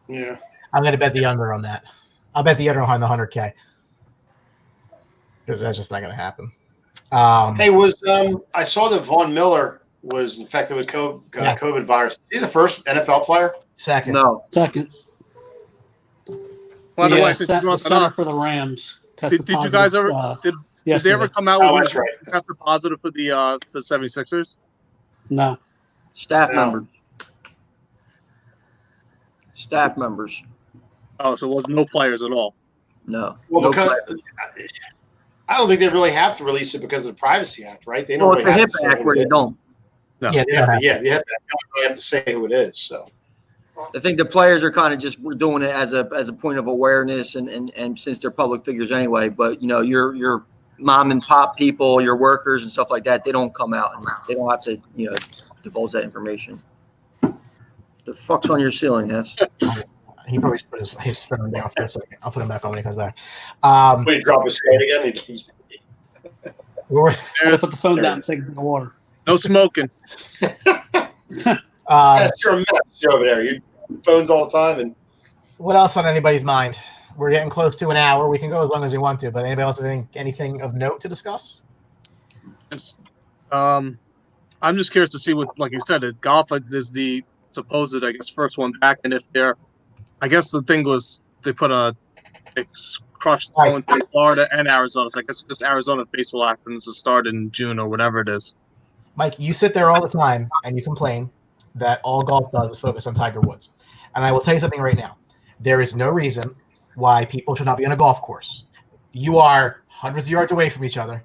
Yeah. I'm going to bet the under on that. I'll bet the under on the 100K, because that's just not going to happen. Hey, I saw that Von Miller was infected with COVID virus. Is he the first NFL player? Second. No. Second. By the way, The center for the Rams tested did you guys positive, ever did they ever come out with that's right. tested positive for the 76ers? No. Staff No. members. Staff members. Oh, so it was no players at all. No. Well, no because players. I don't think they really have to release it because of the Privacy Act, right? They don't Well, really it's a have to HIPAA say act where who they it is. don't. No. Yeah, Yeah, they don't really have to say who it is. So I think the players are kind of just doing it as a point of awareness, and since they're public figures anyway. But your mom and pop people, your workers and stuff like that, they don't come out and they don't have to divulge that information. The fuck's on your ceiling? That's he probably should put his phone down for a second. I'll put him back on when he comes back. when he drop his skate again, We're- Gotta put the phone down and take a drink of water. No smoking. that's your mess. You're over there. You phones all the time, and what else on anybody's mind? We're getting close to an hour. We can go as long as we want to, but anybody else have anything of note to discuss? I'm just curious to see what, like you said, golf is the supposed, I guess, first one back, and if they're, I guess the thing was they crushed going to Florida and Arizona. So I guess just Arizona if baseball happens to start in June or whatever it is. Mike, you sit there all the time and you complain that all golf does is focus on Tiger Woods. And I will tell you something right now. There is no reason why people should not be on a golf course. You are hundreds of yards away from each other.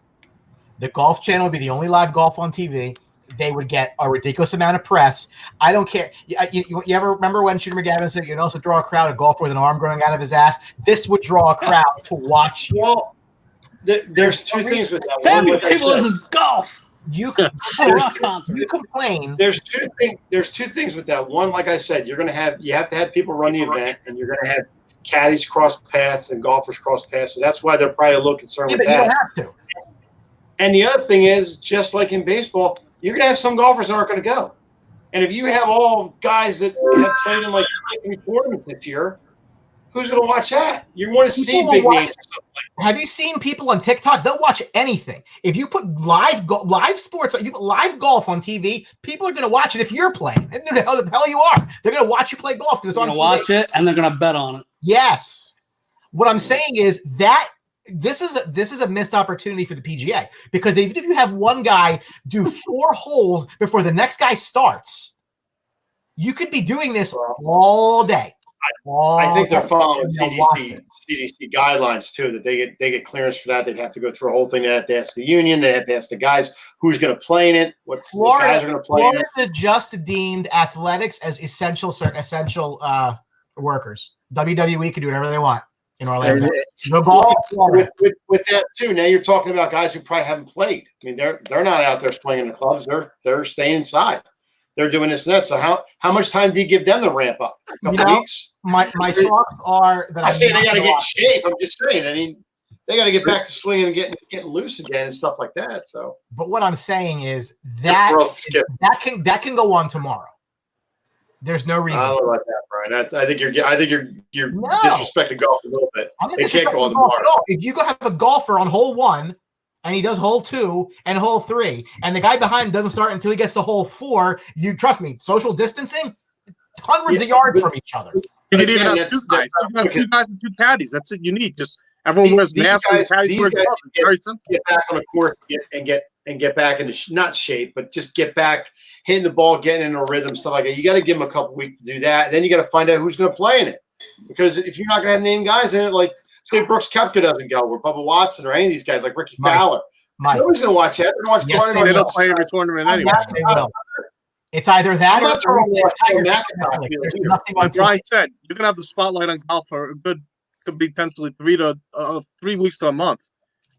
The Golf Channel would be the only live golf on TV. They would get a ridiculous amount of press. I don't care. You ever remember when Shooter McGavin said you can also draw a crowd of golfer with an arm growing out of his ass? This would draw a crowd to watch you. well, there's two things with that. Damn, One, what like I people said, listen to golf. You Rock concert. you complain. There's two things with that. One, like I said, you have to have people run the event, and you're gonna have caddies cross paths and golfers cross paths. So that's why they're probably a little concerned Yeah, with but you don't that. have to. And the other thing is, just like in baseball, you're gonna have some golfers that aren't gonna go. And if you have all guys that have played in like 3 tournaments this year, who's gonna watch that? You want to see People will big watch names. Have you seen people on TikTok? They'll watch anything. If you put live sports, you put live golf on TV, people are going to watch it if you're playing. And the hell you are. They're going to watch you play golf because it's They're on gonna TV. watch it and they're gonna bet on it. Yes. What I'm saying is that this is a missed opportunity for the PGA, because even if you have one guy do 4 holes before the next guy starts, you could be doing this all day. I think they're following They'll watch it. CDC guidelines too. That they get clearance for that. They'd have to go through a whole thing. They have to ask the union. They have to ask the guys who's going to play in it. What guys are going to play in it. Florida just deemed athletics as essential workers. WWE can do whatever they want in Orlando. No golf. With that too. Now you're talking about guys who probably haven't played. I mean, they're not out there swinging the clubs. They're staying inside. They're doing this and that. So how much time do you give them to ramp up? A couple weeks? My thoughts are that I say they got to get in shape. I'm just saying. I mean, they got to get back to swinging and getting loose again and stuff like that. So, but what I'm saying is that can go on tomorrow. There's no I reason. don't know about that, Brian. I think you're No. disrespecting golf a little bit. I'm not They can't go on disrespecting the golf bar. at all. If you go have a golfer on hole 1 and he does hole 2 and hole 3, and the guy behind him doesn't start until he gets to hole 4, you trust me, social distancing, hundreds of yards from each other. You could Again, even have two guys. You can have because 2 guys and 2 caddies. That's it. You need just everyone wears these masks guys- and caddies these wear guys gloves. It's very simple. get back on the court and get back into not shape, but just get back hitting the ball, getting in a rhythm, stuff like that. You got to give them a couple weeks to do that. And then you got to find out who's going to play in it, because if you're not going to have name guys in it, like say Brooks Koepka doesn't go, or Bubba Watson, or any of these guys like Ricky Fowler, nobody's going to watch that. They're going to watch Yes, Brian They don't Wilson. play every tournament anyway. They will. It's either that I'm or not trying to watch Tiger Phil King McIntyre Netflix. field There's either. nothing on Like TV. Brian said, you can have the spotlight on golf for a good, could be potentially 3 weeks to a month,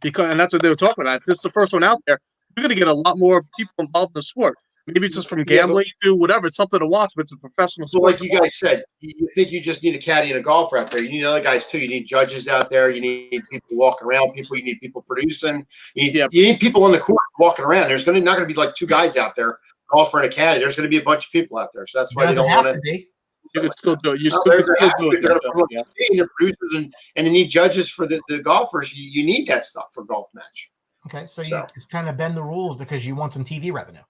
and that's what they were talking about. If this is the first one out there, you're going to get a lot more people involved in the sport. Maybe it's just from gambling to whatever. It's something to watch, but it's a professional So, sport. like you guys said, you think you just need a caddy and a golfer out there. You need other guys too. You need judges out there. You need people walking around. You need people producing. You need people on the court walking around. There's not going to be like 2 guys out there, golfer and a caddy. There's going to be a bunch of people out there. So that's why they don't want to. Be. You could still do it. You No, still could they're still do going to it. promote the producers and they need judges for the golfers. You need that stuff for a golf match. Okay, so you just kind of bend the rules because you want some TV revenue.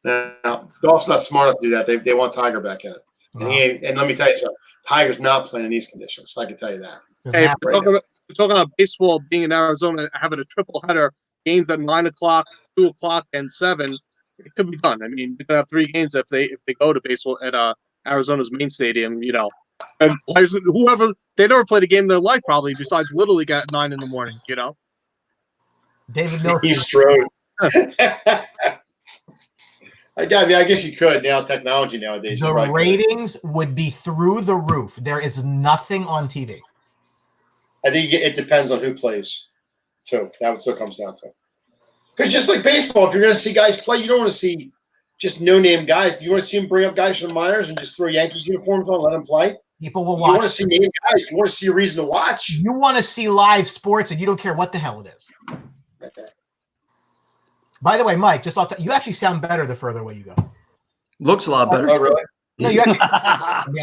Now, golf's not smart enough to do that. They want Tiger back in it. And let me tell you something. Tiger's not playing in these conditions. I can tell you that. Hey, we're talking about baseball being in Arizona, having a triple header, games at 9 o'clock, 2 o'clock, and 7. It could be done. I mean, you could have 3 games if they go to baseball at Arizona's main stadium. You know, and players, whoever, they never played a game in their life probably besides Little League at 9 in the morning. You know, David Murphy. He's strode. I guess you could now. Technology nowadays. The ratings would be through the roof. There is nothing on TV. I think it depends on who plays, too. That's what it comes down to. Because just like baseball, if you're going to see guys play, you don't want to see just no-name guys. Do you want to see them bring up guys from the minors and just throw Yankees uniforms on and let them play? People will You watch. want to see name guys. You want to see a reason to watch. You want to see live sports, and you don't care what the hell it is. Okay. By the way, Mike, just off you actually sound better the further away you go. Looks a lot better. Oh, really? No, you actually.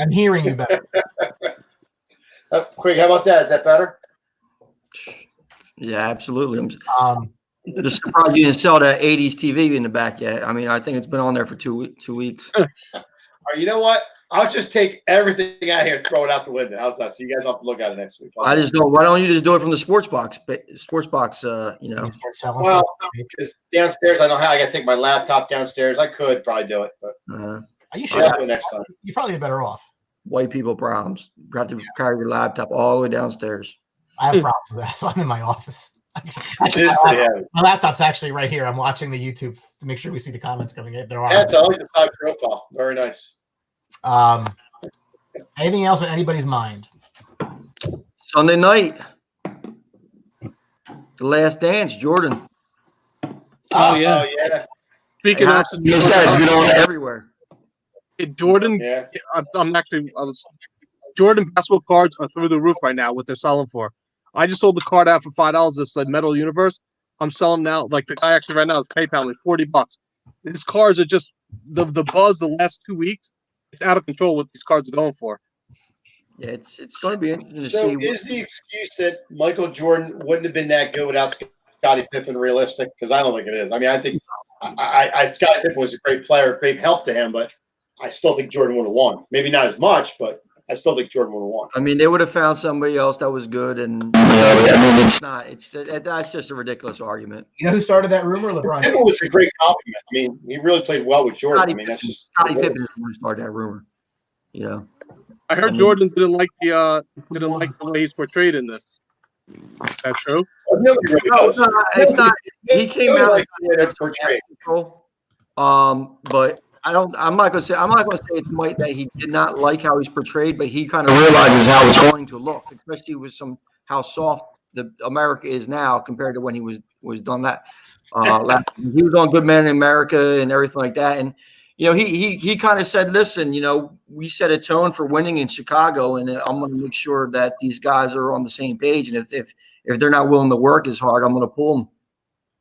I'm hearing you better. Quick, how about that? Is that better? Yeah, absolutely. I'm just surprised you didn't sell that 80s TV in the back yet. I mean, I think it's been on there for 2 weeks. All right, you know what? I'll just take everything out here and throw it out the window. How's that? So you guys have to look at it next week. I just don't. Why don't you just do it from the sports box? Sports box, you know. Well, because downstairs, I know how I got to take my laptop downstairs. I could probably do it, but are you sure? I'll do it next time. You're probably better off. White people problems. You have to carry your laptop all the way downstairs. I have problems with that, so I'm in my office. Actually, my laptop's actually right here. I'm watching the YouTube to make sure we see the comments coming in. There are. Yeah, I like the side profile. Very nice. Anything else on anybody's mind? Sunday night, The Last Dance, Jordan. Oh yeah. Oh yeah. speaking of It's been on everywhere. Jordan, Yeah. Jordan basketball cards are through the roof right now. What they're selling for. I just sold the card out for $5. That said Metal Universe. I'm selling now. Like the guy actually right now is PayPal me $40. These cards are just the buzz the last 2 weeks. It's out of control what these cards are going for. Yeah, it's going to be interesting to So see. is the excuse that Michael Jordan wouldn't have been that good without Scottie Pippen realistic? Because I don't think it is. I mean, I think Scottie Pippen was a great player, great help to him, but I still think Jordan would have won. Maybe not as much, but I still think Jordan would have won. I mean, they would have found somebody else that was good, and I mean, it's not. That's just a ridiculous argument. You know who started that rumor? LeBron. Pippen was a great compliment. I mean, he really played well with Jordan. I mean, that's just Scottie Pippen is going to start that rumor. You know, I heard Jordan didn't like the way he's portrayed in this. Is that true? Nobody really does. No, it's not. He came Nobody out likes the way that's portrayed. but I'm not going to say it's Mike that he did not like how he's portrayed, but he kind of realizes how it's going to look, especially with how soft the America is now compared to when he was done that. He was on Good Man in America and everything like that, and you know he kind of said, listen, you know, we set a tone for winning in Chicago, and I'm going to make sure that these guys are on the same page, and if they're not willing to work as hard, I'm going to pull them.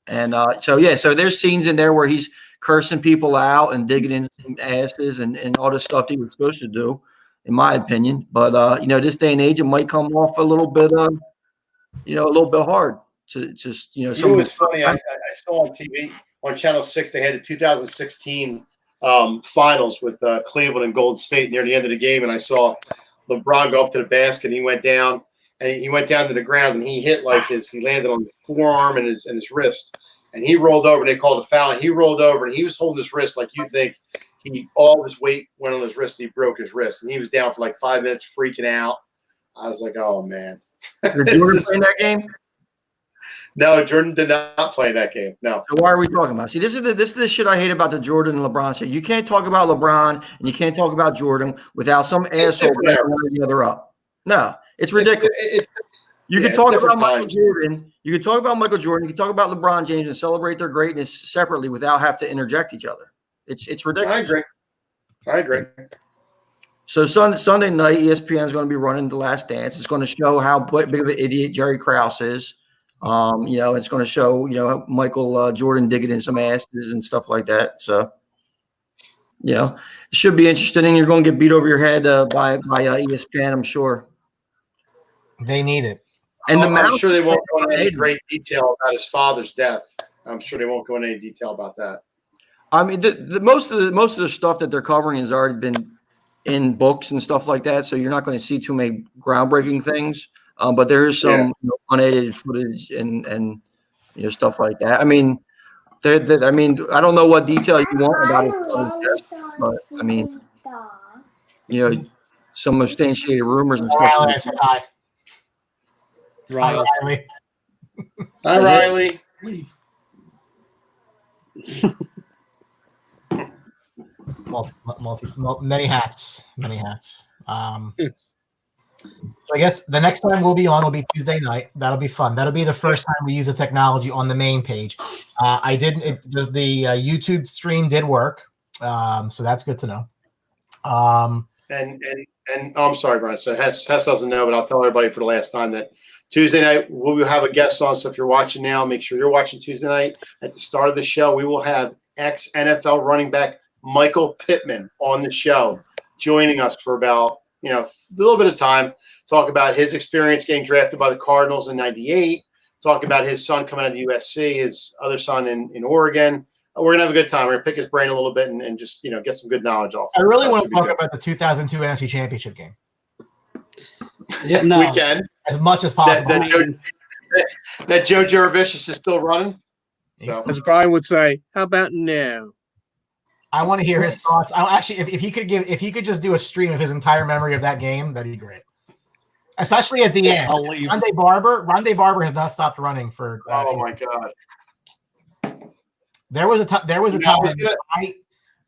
And so there's scenes in there where he's cursing people out and digging in some asses and all this stuff that he was supposed to do, in my opinion. But this day and age, it might come off a little bit, a little bit hard to just, It's funny. I saw on TV on Channel 6 they had the 2016 finals with Cleveland and Golden State near the end of the game, and I saw LeBron go up to the basket. And he went down, and he went down to the ground, and he hit he landed on the forearm and his wrist, and he rolled over. And they called a foul, and he rolled over, and he was holding his wrist like you think all his weight went on his wrist, and he broke his wrist, and he was down for like 5 minutes freaking out. I was like, oh man. Did Jordan play in that game? No, Jordan did not play in that game. No. So why are we talking about? See, this is the shit I hate about the Jordan and LeBron shit. You can't talk about LeBron and you can't talk about Jordan without some asshole bringing one or the other up. No, it's ridiculous. You can talk about Michael Jordan. You can talk about Michael Jordan. You can talk about LeBron James and celebrate their greatness separately without having to interject each other. It's ridiculous. I agree. So Sunday night, ESPN is going to be running The Last Dance. It's going to show how big of an idiot Jerry Krause is. It's going to show, Michael Jordan digging in some asses and stuff like that. So, it should be interesting. And you're going to get beat over your head by ESPN, I'm sure. They need it. And I'm sure they won't go into any great detail about his father's death. I'm sure they won't go into any detail about that. I mean, the most of the stuff that they're covering has already been in books and stuff like that. So you're not going to see too many groundbreaking things. But there is some unedited footage and stuff like that. I mean, I don't know what detail you want about it, but I mean, some substantiated rumors and stuff. Hi, Riley. Hi, Riley. Many hats. So I guess the next time we'll be on will be Tuesday night. That'll be fun. That'll be the first time we use the technology on the main page. The YouTube stream did work, so that's good to know. And I'm sorry, Brian. So Hess doesn't know, but I'll tell everybody for the last time that Tuesday night we will have a guest on. So if you're watching now, make sure you're watching Tuesday night. At the start of the show, we will have ex-NFL running back Michael Pittman on the show, joining us for about a little bit of time, talk about his experience getting drafted by the Cardinals in '98, talk about his son coming out of USC, his other son in Oregon. We're going to have a good time. We're going to pick his brain a little bit and just, get some good knowledge off. I really want to talk about the 2002 NFC Championship game. Yeah, no. We can. As much as possible. That Joe Jurevicius is still running. So. As Brian would say, how about now? I want to hear his thoughts. If he could just do a stream of his entire memory of that game, that'd be great. Especially at the end. Rondé Barber has not stopped running for. Oh my God! There was a time.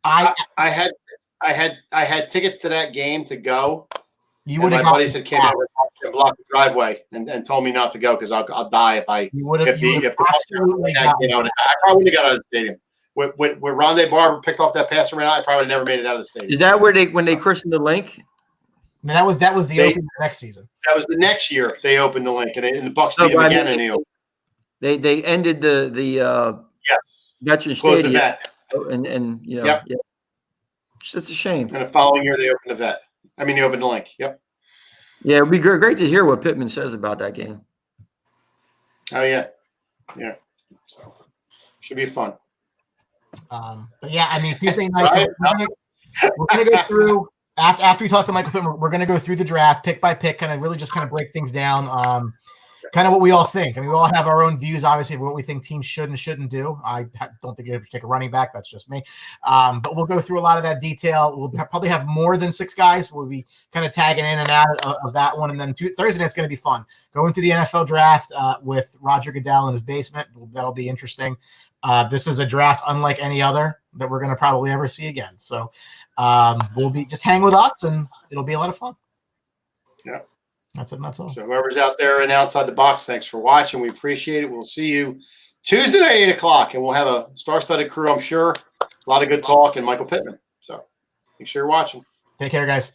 I had tickets to that game to go. You would have. My buddies had came over and blocked the driveway and told me not to go because I'll die if I. You would have absolutely. I probably would have got out of the stadium. When Rondé Barber picked off that pass around, I probably never made it out of the stadium. Is that when they christened the link? No, that was the opening next season. That was the next year they opened the link, and the Bucs beat them again. And they ended the Veterans Stadium, Yep. It's a shame. And the following year they opened they opened the link. Yep. Yeah, it'd be great to hear what Pittman says about that game. Oh yeah. So should be fun. But yeah, Tuesday night. We're gonna go through after we talk to Michael Pittman. We're gonna go through the draft pick by pick, kind of break things down. Kind of what we all think. We all have our own views, obviously, of what we think teams should and shouldn't do. I don't think you have to take a running back. That's just me. But we'll go through a lot of that detail. We'll probably have more than 6 guys. We'll be kind of tagging in and out of that one. And then Thursday night's going to be fun. Going through the NFL draft with Roger Goodell in his basement. That'll be interesting. This is a draft unlike any other that we're going to probably ever see again. So we'll be just hang with us, and it'll be a lot of fun. Yeah. That's it. That's all. So whoever's out there and outside the box, thanks for watching. We appreciate it. We'll see you Tuesday night, 8 o'clock, and we'll have a star-studded crew, I'm sure. A lot of good talk and Michael Pittman. So make sure you're watching. Take care, guys.